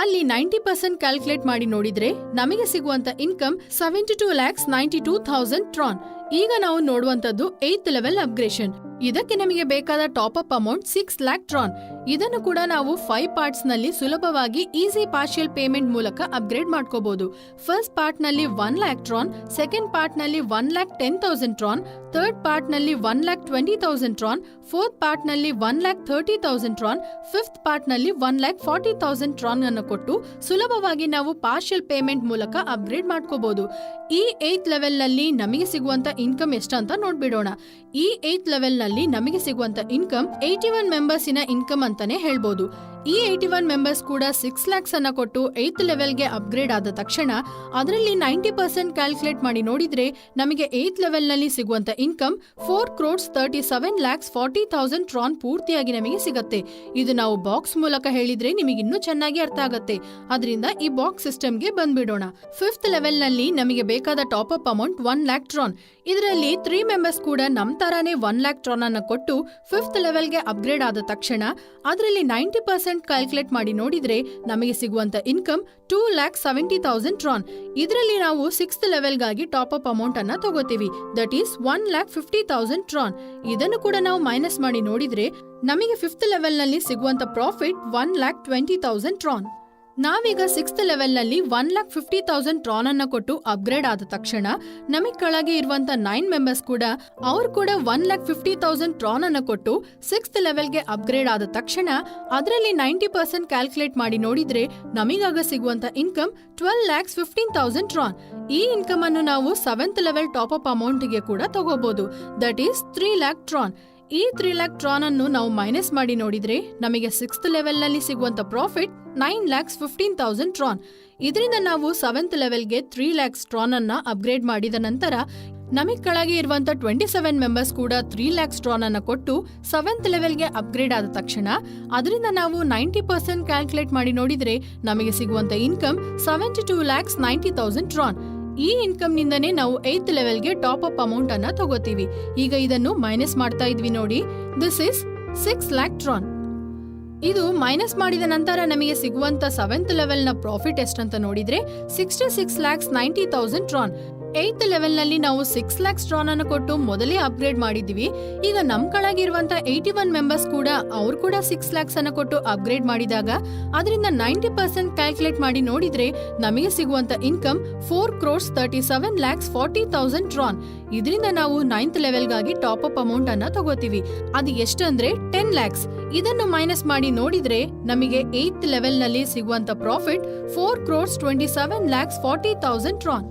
ಅಲ್ಲಿ 90% ಕ್ಯಾಲ್ಕುಲೇಟ್ ಮಾಡಿ ನೋಡಿದ್ರೆ ನಮಗೆ ಸಿಗುವಂತ ಇನ್ಕಮ್ 72,92,000 ಟ್ರಾನ್. ಈಗ ನಾವು ನೋಡುವಂತದ್ದು 8th ಲೆವೆಲ್ ಅಪ್ಗ್ರೇಷನ್. ಇದಕ್ಕೆ ನಮಗೆ ಬೇಕಾದ ಟಾಪ್ ಅಪ್ ಅಮೌಂಟ್ 6 lakh ಟ್ರಾನ್. ಇದನ್ನು ಕೂಡ ನಾವು 5 ಪಾರ್ಟ್ಸ್ ನಲ್ಲಿ ಸುಲಭವಾಗಿ ಈಸಿ ಪಾರ್ಷಿಯಲ್ ಪೇಮೆಂಟ್ ಮೂಲಕ ಅಪ್ಗ್ರೇಡ್ ಮಾಡ್ಕೋಬಹುದು. ಫಸ್ಟ್ ಪಾರ್ಟ್ ನಲ್ಲಿ 1 lakh ಟ್ರಾನ್, ಸೆಕೆಂಡ್ ಪಾರ್ಟ್ ನಲ್ಲಿ 1,10,000 ಟ್ರಾನ್, ಥರ್ಡ್ ಪಾರ್ಟ್ ನಲ್ಲಿ 1,20,000 ಟ್ರಾನ್, ಫೋರ್ತ್ ಪಾರ್ಟ್ ನಲ್ಲಿ 1,30,000 ಟ್ರಾನ್, ಫಿಫ್ತ್ ಪಾರ್ಟ್ ನಲ್ಲಿ 1,40,000 ಟ್ರಾನ್ ಅನ್ನು ಕೊಟ್ಟು ಸುಲಭವಾಗಿ ನಾವು ಪಾರ್ಷಿಯಲ್ ಪೇಮೆಂಟ್ ಮೂಲಕ ಅಪ್ಗ್ರೇಡ್ ಮಾಡ್ಕೋಬಹುದು. ಈ 8th ಲೆವೆಲ್ ನಲ್ಲಿ ನಮಗೆ ಸಿಗುವಂತ ಇನ್ಕಮ್ ಎಷ್ಟಂತ ನೋಡ್ಬಿಡೋಣ. ಈ 8th ಲೆವೆಲ್ ನಲ್ಲಿ ನಮಗೆ ಸಿಗುವಂತ ಇನ್ಕಮ್ 81 ಮೆಂಬರ್ಸಿನ ಇನ್ಕಮ್ ಅಂತಾನೆ ಹೇಳ್ಬೋದು. ಈ 81 ಮೆಂಬರ್ಸ್ ಕೂಡ 6 lakhs ಅನ್ನ ಕೊಟ್ಟು 8th ಲೆವೆಲ್ಗೆ ಅಪ್ಗ್ರೇಡ್ ಆದ ತಕ್ಷಣ ಅದರಲ್ಲಿ 90% ಕ್ಯಾಲ್ಕುಲೇಟ್ ಮಾಡಿ ನೋಡಿದ್ರೆ ನಮಗೆ 8th ಲೆವೆಲ್ ನಲ್ಲಿ ಸಿಗುವಂತ ಇನ್ಕಮ್ 4,37,40,000 ಟ್ರಾನ್ ಪೂರ್ತಿಯಾಗಿ ನಮಗೆ ಸಿಗತ್ತೆ. ಇದು ನಾವು ಬಾಕ್ಸ್ ಮೂಲಕ ಹೇಳಿದ್ರೆ ನಿಮಗೆ ಇನ್ನೂ ಚೆನ್ನಾಗಿ ಅರ್ಥ ಆಗತ್ತೆ. ಅದರಿಂದ ಈ ಬಾಕ್ಸ್ ಸಿಸ್ಟಮ್ಗೆ ಬಂದ್ಬಿಡೋಣ. 5th ಲೆವೆಲ್ ನಲ್ಲಿ ನಮಗೆ ಬೇಕಾದ ಟಾಪ್ ಅಪ್ ಅಮೌಂಟ್ 1 lakh ಟ್ರಾನ್. ಇದರಲ್ಲಿ 3 ಮೆಂಬರ್ಸ್ ಕೂಡ ನಮ್ ತರಾನೇ 1 lakh ಟ್ರಾನ್ ಅನ್ನ ಕೊಟ್ಟು 5th ಲೆವೆಲ್ಗೆ ಅಪ್ಗ್ರೇಡ್ ಆದ ತಕ್ಷಣ ಅದರಲ್ಲಿ 90% ಕ್ಯಾಲ್ಕುಲೇಟ್ ಮಾಡಿ ನೋಡಿದ್ರೆ ನಮಗೆ ಸಿಗುವಂತ ಇನ್ಕಮ್ 2,70,000 ಟ್ರಾನ್. ಇದರಲ್ಲಿ ನಾವು 6th ಲೆವೆಲ್ಗಾಗಿ ಟಾಪ್ ಅಪ್ ಅಮೌಂಟ್ ಅನ್ನ ತಗೋತೀವಿ. That is 1,50,000 ಟ್ರಾನ್. ಇದನ್ನು ಕೂಡ ನಾವು ಮೈನಸ್ ಮಾಡಿ ನೋಡಿದ್ರೆ ನಮಗೆ 5th ಲೆವೆಲ್ ನಲ್ಲಿ ಸಿಗುವಂತ ಪ್ರಾಫಿಟ್ 1,20,000 ಟ್ರಾನ್. ನಾವೀಗ 6th ಲೆವೆಲ್ ನಲ್ಲಿ 1,50,000 ಟ್ರಾನ್ ಅನ್ನ ಕೊಟ್ಟು ಅಪ್ಗ್ರೇಡ್ ಆದ ತಕ್ಷಣ ನಮಗೆ ಕೆಳಗೆ ಇರುವಂತ 9 ಮೆಂಬರ್ಸ್ ಕೂಡ ಅವ್ರು ಕೂಡ 1,50,000 ಟ್ರಾನ್ ಅನ್ನ ಕೊಟ್ಟು 6th ಲೆವೆಲ್ಗೆ ಅಪ್ಗ್ರೇಡ್ ಆದ ತಕ್ಷಣ ಅದರಲ್ಲಿ 90% ಕ್ಯಾಲ್ಕುಲೇಟ್ ಮಾಡಿ ನೋಡಿದ್ರೆ ನಮಗಾಗ ಸಿಗುವಂತ ಇನ್ಕಮ್ 12,15,000 ಟ್ರಾನ್. ಈ ಇನ್ಕಮ್ ಅನ್ನು ನಾವು 7th level top up amount ಗೆ ಕೂಡ ತಗೋಬಹುದು. That is 3 lakh ಟ್ರಾನ್. ಈ 3 lakh ಟ್ರಾನ್ ಅನ್ನು ನಾವು ಮೈನಸ್ ಮಾಡಿ ನೋಡಿದ್ರೆ ನಮಗೆ 6th ಲೆವೆಲ್ ನಲ್ಲಿ ಸಿಗುವಂತ ಪ್ರಾಫಿಟ್ 9,15,000 ಟ್ರಾನ್. ಇದರಿಂದ ನಾವು 7th ಲೆವೆಲ್ಗೆ 3 lakhs ಟ್ರಾನ್ ಅನ್ನ ಅಪ್ಗ್ರೇಡ್ ಮಾಡಿದ ನಂತರ ನಮಗೆ ಕೆಳಗೆ ಇರುವಂತ 27 ಮೆಂಬರ್ಸ್ ಕೂಡ 3 lakhs ಟ್ರಾನ್ ಅನ್ನ ಕೊಟ್ಟು 7th ಲೆವೆಲ್ಗೆ ಅಪ್ಗ್ರೇಡ್ ಆದ ತಕ್ಷಣ ಅದರಿಂದ ನಾವು 90% ಕ್ಯಾಲ್ಕುಲೇಟ್ ಮಾಡಿ ನೋಡಿದ್ರೆ ನಮಗೆ ಸಿಗುವಂತ ಇನ್ಕಮ್ 72,90,000 ಟ್ರಾನ್. ಈ ಇನ್ಕಮ್ ನಿಂದನೇ ನಾವು 8th ಲೆವೆಲ್ಗೆ ಟಾಪ್ ಅಪ್ ಅಮೌಂಟ್ ಅನ್ನ ತಗೋತೀವಿ. ಈಗ ಇದನ್ನು ಮೈನಸ್ ಮಾಡ್ತಾ ಇದ್ವಿ ನೋಡಿ. This is 6 lakh ಟ್ರಾನ್. ಇದು ಮೈನಸ್ ಮಾಡಿದ ನಂತರ ನಮಗೆ ಸಿಗುವಂತ 7th ಲೆವೆಲ್ ನ ಪ್ರಾಫಿಟ್ ಎಷ್ಟಂತ ನೋಡಿದ್ರೆ 66,90,000 ಟ್ರಾನ್. 8th ಲೆವೆಲ್ ನಲ್ಲಿ ನಾವು 6 lakhs ಟ್ರಾನ್ ಅನ್ನು ಕೊಟ್ಟು ಮೊದಲೇ ಅಪ್ಗ್ರೇಡ್ ಮಾಡಿದೀವಿ. ಈಗ ನಮ್ ಕೆಳಗಿರುವಂತ 81 ಮೆಂಬರ್ಸ್ ಕೂಡ ಅವ್ರು ಕೂಡ 6 lakhs ಅನ್ನು ಕೊಟ್ಟು ಅಪ್ಗ್ರೇಡ್ ಮಾಡಿದಾಗ ಅದರಿಂದ 90% ಕ್ಯಾಲ್ಕುಲೇಟ್ ಮಾಡಿ ನೋಡಿದ್ರೆ ನಮಗೆ ಸಿಗುವಂತ ಇನ್ಕಮ್ 4,37,40,000 ಟ್ರಾನ್. ಇದರಿಂದ ನಾವು 9th ಲೆವೆಲ್ಗಾಗಿ ಟಾಪ್ ಅಪ್ ಅಮೌಂಟ್ ಅನ್ನ ತಗೋತೀವಿ. ಅದು ಎಷ್ಟಂದ್ರೆ 10 lakhs. ಇದನ್ನು ಮೈನಸ್ ಮಾಡಿ ನೋಡಿದ್ರೆ ನಮಗೆ 8th ಲೆವೆಲ್ ನಲ್ಲಿ ಸಿಗುವಂತ ಪ್ರಾಫಿಟ್ 4,27,40,000 ಟ್ರಾನ್.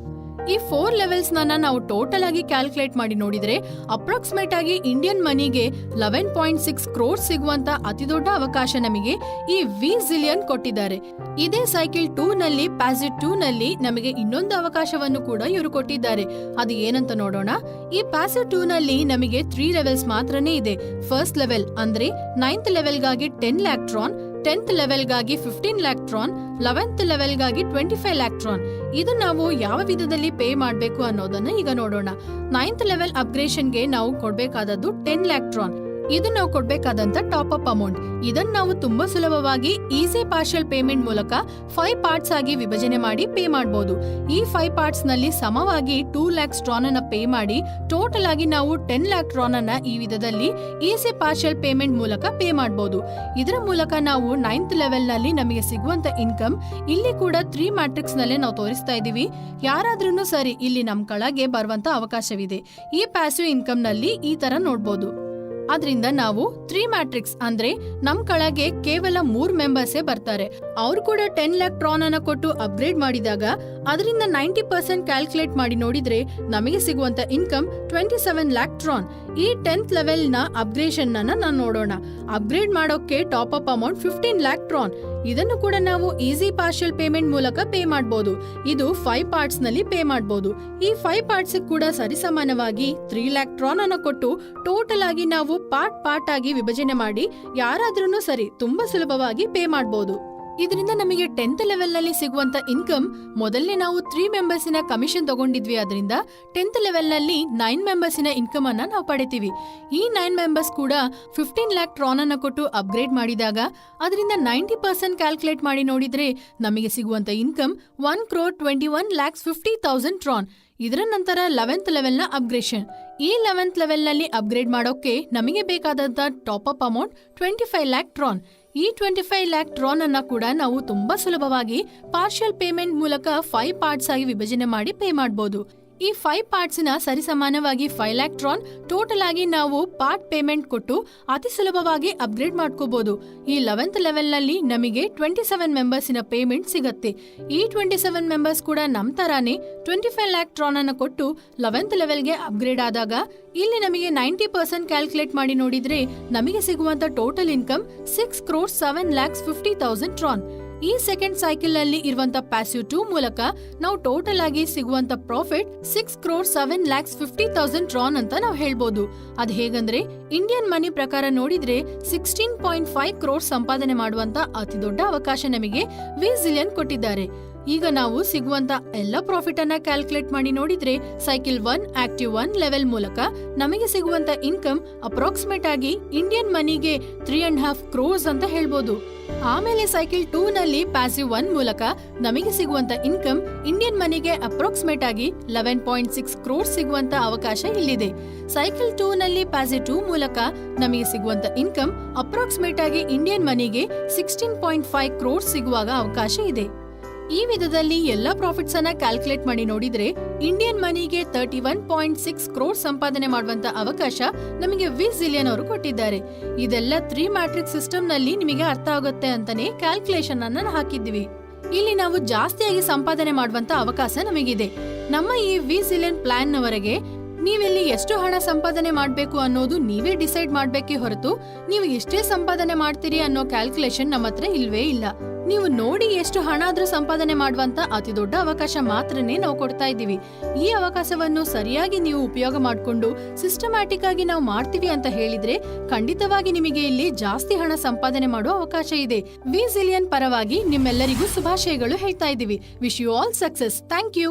ಈ 4 ಲೆವೆಲ್ಸ್ ನಾವು ಟೋಟಲ್ ಆಗಿ ಕ್ಯಾಲ್ಕುಲೇಟ್ ಮಾಡಿ ನೋಡಿದ್ರೆ ಅಪ್ರಾಕ್ಸಿಮೇಟ್ ಆಗಿ ಇಂಡಿಯನ್ ಮನಿಗೆ 11.6 crores ಸಿಗುವಂತ ಅತಿ ದೊಡ್ಡ ಅವಕಾಶ ನಮಗೆ ಈ ವಿ ಜಿಲಿಯನ್ ಕೊಟ್ಟಿದ್ದಾರೆ. ಇದೇ ಸೈಕಲ್ 2 ನಲ್ಲಿ ಪ್ಯಾಸಿವ್ 2 ನಲ್ಲಿ ನಮಗೆ ಇನ್ನೊಂದು ಅವಕಾಶವನ್ನು ಕೂಡ ಇವರು ಕೊಟ್ಟಿದ್ದಾರೆ. ಅದು ಏನಂತ ನೋಡೋಣ. ಈ ಪ್ಯಾಸಿವ್ 2 ನಲ್ಲಿ ನಮಗೆ 3 ಲೆವೆಲ್ಸ್ ಮಾತ್ರನೇ ಇದೆ. ಫಸ್ಟ್ ಲೆವೆಲ್ ಅಂದ್ರೆ 9th ಲೆವೆಲ್ಗಾಗಿ 10 lakh ಟ್ರಾನ್, 10th ಲೆವೆಲ್ಗಾಗಿ 15 lakh ಟ್ರಾನ್, 11th ಲೆವೆಲ್ಗಾಗಿ 25 ಲ್ಯಾಕ್ ಟ್ರಾನ್. ಇದು ನಾವು ಯಾವ ವಿಧದಲ್ಲಿ ಪೇ ಮಾಡಬೇಕು ಅನ್ನೋದನ್ನ ಈಗ ನೋಡೋಣ. 9th ಲೆವೆಲ್ ಅಪ್ಗ್ರೇಷನ್ಗೆ ನಾವು ಕೊಡ್ಬೇಕಾದದ್ದು 10 ಲ್ಯಾಕ್ ಟ್ರಾನ್. ಇದು ನಾವು ಕೊಡ್ಬೇಕಾದಂತ ಟಾಪ್ ಅಪ್ ಅಮೌಂಟ್. ಇದನ್ನ ನಾವು ತುಂಬಾ ಸುಲಭವಾಗಿ ಈಸಿ ಪಾರ್ಷಿಯಲ್ ಪೇಮೆಂಟ್ ಮೂಲಕ 5 ಪಾರ್ಟ್ಸ್ ಆಗಿ ವಿಭಜನೆ ಮಾಡಿ ಪೇ ಮಾಡಬಹುದು. ಈ 5 ಪಾರ್ಟ್ಸ್ ನಲ್ಲಿ ಸಮವಾಗಿ 2 ಲ್ಯಾಕ್ ಟ್ರಾನ್ ಅನ್ನ ಪೇ ಮಾಡಿ ಟೋಟಲ್ ಆಗಿ ನಾವು 10 ಲ್ಯಾಕ್ ಟ್ರಾನ್ ಅನ್ನ ಈ ವಿಧದಲ್ಲಿ ಈಸಿ ಪಾರ್ಷಿಯಲ್ ಪೇಮೆಂಟ್ ಮೂಲಕ ಪೇ ಮಾಡಬಹುದು. ಇದರ ಮೂಲಕ ನಾವು 9th ಲೆವೆಲ್ ನಲ್ಲಿ ನಮಗೆ ಸಿಗುವಂತ ಇನ್ಕಮ್ ಇಲ್ಲಿ ಕೂಡ 3 ಮ್ಯಾಟ್ರಿಕ್ಸ್ ನಲ್ಲೇ ನಾವು ತೋರಿಸ್ತಾ ಇದೀವಿ. ಯಾರಾದ್ರೂ ಸರಿ ಇಲ್ಲಿ ನಮ್ ಕೆಳಗೆ ಬರುವಂತ ಅವಕಾಶವಿದೆ. ಈ ಪ್ಯಾಸಿವ್ ಇನ್ಕಮ್ ನಲ್ಲಿ ಈ ತರ ನೋಡಬಹುದು. ಆದ್ರಿಂದ ನಾವು 3 ಮ್ಯಾಟ್ರಿಕ್ಸ್ ಅಂದ್ರೆ ನಮ್ ಕೆಳಗೆ ಕೇವಲ 3 ಮೆಂಬರ್ಸೇ ಬರ್ತಾರೆ. ಅವ್ರು ಕೂಡ 10 ಲ್ಯಾಕ್ ಟ್ರಾನ್ ಅನ್ನ ಕೊಟ್ಟು ಅಪ್ಗ್ರೇಡ್ ಮಾಡಿದಾಗ ಅದರಿಂದ 90% ಕ್ಯಾಲ್ಕುಲೇಟ್ ಮಾಡಿ ನೋಡಿದ್ರೆ ನಮಗೆ ಸಿಗುವಂತ ಇನ್ಕಮ್ 27 ಲ್ಯಾಕ್ ಟ್ರಾನ್. ಈ 10th ಲೆವೆಲ್ ನ ಅಪ್ಗ್ರೇಷನ್ ನಾವು ನೋಡೋಣ. ಅಪ್ಗ್ರೇಡ್ ಮಾಡೋಕೆ ಟಾಪ್ ಅಪ್ ಅಮೌಂಟ್ 15 ಲ್ಯಾಕ್ ಟ್ರಾನ್. ಇದನ್ನು ಕೂಡ ನಾವು ಈಸಿ ಪಾರ್ಷಿಯಲ್ ಪೇಮೆಂಟ್ ಮೂಲಕ ಪೇ ಮಾಡಬಹುದು. ಇದು 5 ಪಾರ್ಟ್ಸ್ ನಲ್ಲಿ ಪೇ ಮಾಡಬಹುದು. ಈ 5 ಪಾರ್ಟ್ಸ್ ಕೂಡ ಸರಿಸಮಾನವಾಗಿ 3 ಲ್ಯಾಕ್ ಟ್ರಾನ್ ಅನ್ನು ಕೊಟ್ಟು ಟೋಟಲ್ ಆಗಿ ನಾವು ಪಾರ್ಟ್ ಆಗಿ ವಿಭಜನೆ ಮಾಡಿ ಯಾರಾದ್ರೂ ಸರಿ ತುಂಬಾ ಸುಲಭವಾಗಿ ಪೇ ಮಾಡಬಹುದು. ಇದರಿಂದ ನಮಗೆ 10th ಲೆವೆಲ್ ನಲ್ಲಿ ಸಿಗುವಂತ ಇನ್ಕಮ್ ಮೊದಲನೇ ನಾವು 3 ಮೆಂಬರ್ಸಿನ ಕಮಿಷನ್ ತಗೊಂಡಿದ್ವಿ. ಅದರಿಂದ 10th ಲೆವೆಲ್ ನಲ್ಲಿ 9 ಮೆಂಬರ್ಸಿನ ಇನ್ಕಮ್ ಅನ್ನ ನಾವು ಪಡಿತೀವಿ. ಈ 9 ಮೆಂಬರ್ಸ್ ಕೂಡ 15 ಲ್ಯಾಕ್ ಟ್ರಾನ್ ಅನ್ನ ಕೊಟ್ಟು ಅಪ್ಗ್ರೇಡ್ ಮಾಡಿದಾಗ ಅದರಿಂದ 90% ಕ್ಯಾಲ್ಕುಲೇಟ್ ಮಾಡಿ ನೋಡಿದ್ರೆ ನಮಗೆ ಸಿಗುವಂತ ಇನ್ಕಮ್ 1,21,50,000 ಟ್ರಾನ್. ಇದರ ನಂತರ 11th ಲೆವೆಲ್ ನ ಅಪ್ಗ್ರೇಷನ್. ಈ 11th ಲೆವೆಲ್ ನಲ್ಲಿ ಅಪ್ಗ್ರೇಡ್ ಮಾಡೋಕೆ ನಮಗೆ ಬೇಕಾದಂತ ಟಾಪ್ ಅಪ್ ಅಮೌಂಟ್ 25 ಲ್ಯಾಕ್ ಟ್ರಾನ್. ಈ 25 ಲ್ಯಾಕ್ ಟ್ರಾನ್ ಅನ್ನ ಕೂಡ ನಾವು ತುಂಬಾ ಸುಲಭವಾಗಿ ಪಾರ್ಷಿಯಲ್ ಪೇಮೆಂಟ್ ಮೂಲಕ 5 ಪಾರ್ಟ್ಸ್ ಆಗಿ ವಿಭಜನೆ ಮಾಡಿ ಪೇ ಮಾಡಬಹುದು. ಈ 5 ಪಾರ್ಟ್ಸ್ ನ ಸರಿಸಮಾನವಾಗಿ 5 ಲ್ಯಾಕ್ ಟ್ರಾನ್ ಟೋಟಲ್ ಆಗಿ ನಾವು ಪಾರ್ಟ್ ಪೇಮೆಂಟ್ ಕೊಟ್ಟು ಅತಿ ಸುಲಭವಾಗಿ ಅಪ್ಗ್ರೇಡ್ ಮಾಡ್ಕೋಬಹುದು. ಈ 11th ಲೆವೆಲ್ ನಲ್ಲಿ ನಮಗೆ 27 ಮೆಂಬರ್ಸಿನ ಪೇಮೆಂಟ್ ಸಿಗತ್ತೆ. ಈ 27 ಮೆಂಬರ್ಸ್ ಕೂಡ ನಮ್ ತರಾನೇ 25 ಲ್ಯಾಕ್ ಟ್ರಾನ್ ಅನ್ನ ಕೊಟ್ಟು 11th ಲೆವೆಲ್ಗೆ ಅಪ್ಗ್ರೇಡ್ ಆದಾಗ ಇಲ್ಲಿ ನಮಗೆ 90% ಕ್ಯಾಲ್ಕುಲೇಟ್ ಮಾಡಿ ನೋಡಿದ್ರೆ ನಮಗೆ ಸಿಗುವಂತ ಟೋಟಲ್ ಇನ್ಕಮ್ 6,07,50,000 ಟ್ರಾನ್. ಈ ಸೆಕೆಂಡ್ ಸೈಕಲ್ ನಲ್ಲಿ ಇರುವಂತ ಪ್ಯಾಸಿವ್ 2 ಮೂಲಕ ನಾವು ಟೋಟಲ್ ಆಗಿ ಸಿಗುವಂತ ಪ್ರಾಫಿಟ್ 6,07,50,000 ಟ್ರಾನ್ ಅಂತ ನಾವು ಹೇಳ್ಬೋದು. ಅದ್ ಹೇಗಂದ್ರೆ ಇಂಡಿಯನ್ ಮನಿ ಪ್ರಕಾರ ನೋಡಿದ್ರೆ 16.5 crore ಸಂಪಾದನೆ ಮಾಡುವಂತ ಅತಿ ದೊಡ್ಡ ಅವಕಾಶ ನಮಗೆ ವಿ ಜಿಲಿಯನ್ ಕೊಟ್ಟಿದ್ದಾರೆ. ಈಗ ನಾವು ಸಿಗುವಂತ ಎಲ್ಲ ಪ್ರಾಫಿಟ್ ಅನ್ನ ಕ್ಯಾಲ್ಕುಲೇಟ್ ಮಾಡಿ ನೋಡಿದ್ರೆ ಸೈಕಲ್ 1 ಆಕ್ಟಿವ್ 1 ಲೆವೆಲ್ ಮೂಲಕ ನಮಗೆ ಸಿಗುವಂತ ಇನ್ಕಮ್ ಅಪ್ರಾಕ್ಸಿಮೇಟ್ ಆಗಿ ಇಂಡಿಯನ್ ಮನಿಗೆ 3.5 crores ಅಂತ ಹೇಳ್ಬೋದು. ಆಮೇಲೆ ಸೈಕಲ್ 2 ನಲ್ಲಿ ಪ್ಯಾಸಿವ್ 1 ಮೂಲಕ ನಮಗೆ ಸಿಗುವಂತ ಇನ್ಕಮ್ ಇಂಡಿಯನ್ ಮನಿಗೆ ಅಪ್ರಾಕ್ಸಿಮೇಟ್ ಆಗಿ 11.6 crores ಸಿಗುವಂತ ಅವಕಾಶ ಇಲ್ಲಿದೆ. ಸೈಕಲ್ 2 ನಲ್ಲಿ ಪ್ಯಾಸಿವ್ 2 ಮೂಲಕ ನಮಗೆ ಸಿಗುವಂತ ಇನ್ಕಮ್ ಅಪ್ರಾಕ್ಸಿಮೇಟ್ ಆಗಿ ಇಂಡಿಯನ್ ಮನಿಗೆ 16.5 crores ಸಿಗುವಾಗ ಅವಕಾಶ ಇದೆ. ಈ ವಿಧದಲ್ಲಿ ಎಲ್ಲಾ ಪ್ರಾಫಿಟ್ಸ್ ಅನ್ನ ಕ್ಯಾಲ್ಕುಲೇಟ್ ಮಾಡಿ ನೋಡಿದ್ರೆ ಇಂಡಿಯನ್ ಮನಿಗೆ 31.6 crores ಸಂಪಾದನೆ ಮಾಡುವಂತ ಅವಕಾಶ ನಮಗೆ ವಿ ಜಿಲಿಯನ್ ಅವರು ಕೊಟ್ಟಿದ್ದಾರೆ. ಇದೆಲ್ಲ 3 ಮ್ಯಾಟ್ರಿಕ್ಸ್ ಸಿಸ್ಟಮ್ ನಲ್ಲಿ ನಿಮಗೆ ಅರ್ಥ ಆಗುತ್ತೆ ಅಂತಾನೆ ಕ್ಯಾಲ್ಕುಲೇಷನ್ ಅನ್ನ ಹಾಕಿದ್ವಿ. ಇಲ್ಲಿ ನಾವು ಜಾಸ್ತಿಯಾಗಿ ಸಂಪಾದನೆ ಮಾಡುವಂತ ಅವಕಾಶ ನಮಗಿದೆ. ನಮ್ಮ ಈ ವಿ ಜಿಲಿಯನ್ ಪ್ಲಾನ್ ನವರೆಗೆ ನೀವೆಲ್ಲಿ ಎಷ್ಟು ಹಣ ಸಂಪಾದನೆ ಮಾಡಬೇಕು ಅನ್ನೋದು ನೀವೇ ಡಿಸೈಡ್ ಮಾಡ್ಬೇಕೇ ಹೊರತು ನೀವು ಎಷ್ಟೇ ಸಂಪಾದನೆ ಮಾಡ್ತೀರಿ ಅನ್ನೋ ಕ್ಯಾಲ್ಕುಲೇಷನ್ ನಮ್ಮ ಹತ್ರ ಇಲ್ವೇ ಇಲ್ಲ. ನೀವು ನೋಡಿ ಎಷ್ಟು ಹಣ ಆದ್ರೂ ಸಂಪಾದನೆ ಮಾಡುವಂತ ಅತಿ ದೊಡ್ಡ ಅವಕಾಶ ಮಾತ್ರನೇ ನಾವು ಕೊಡ್ತಾ ಇದ್ದೀವಿ. ಈ ಅವಕಾಶವನ್ನು ಸರಿಯಾಗಿ ನೀವು ಉಪಯೋಗ ಮಾಡಿಕೊಂಡು ಸಿಸ್ಟಮ್ಯಾಟಿಕ್ ಆಗಿ ನಾವು ಮಾಡ್ತೀವಿ ಅಂತ ಹೇಳಿದ್ರೆ ಖಂಡಿತವಾಗಿ ನಿಮಗೆ ಇಲ್ಲಿ ಜಾಸ್ತಿ ಹಣ ಸಂಪಾದನೆ ಮಾಡುವ ಅವಕಾಶ ಇದೆ. ವಿ ಜಿಲಿಯನ್ ಪರವಾಗಿ ನಿಮ್ಮೆಲ್ಲರಿಗೂ ಶುಭಾಶಯಗಳು ಹೇಳ್ತಾ ಇದ್ದೀವಿ. Wish you all success. Thank you.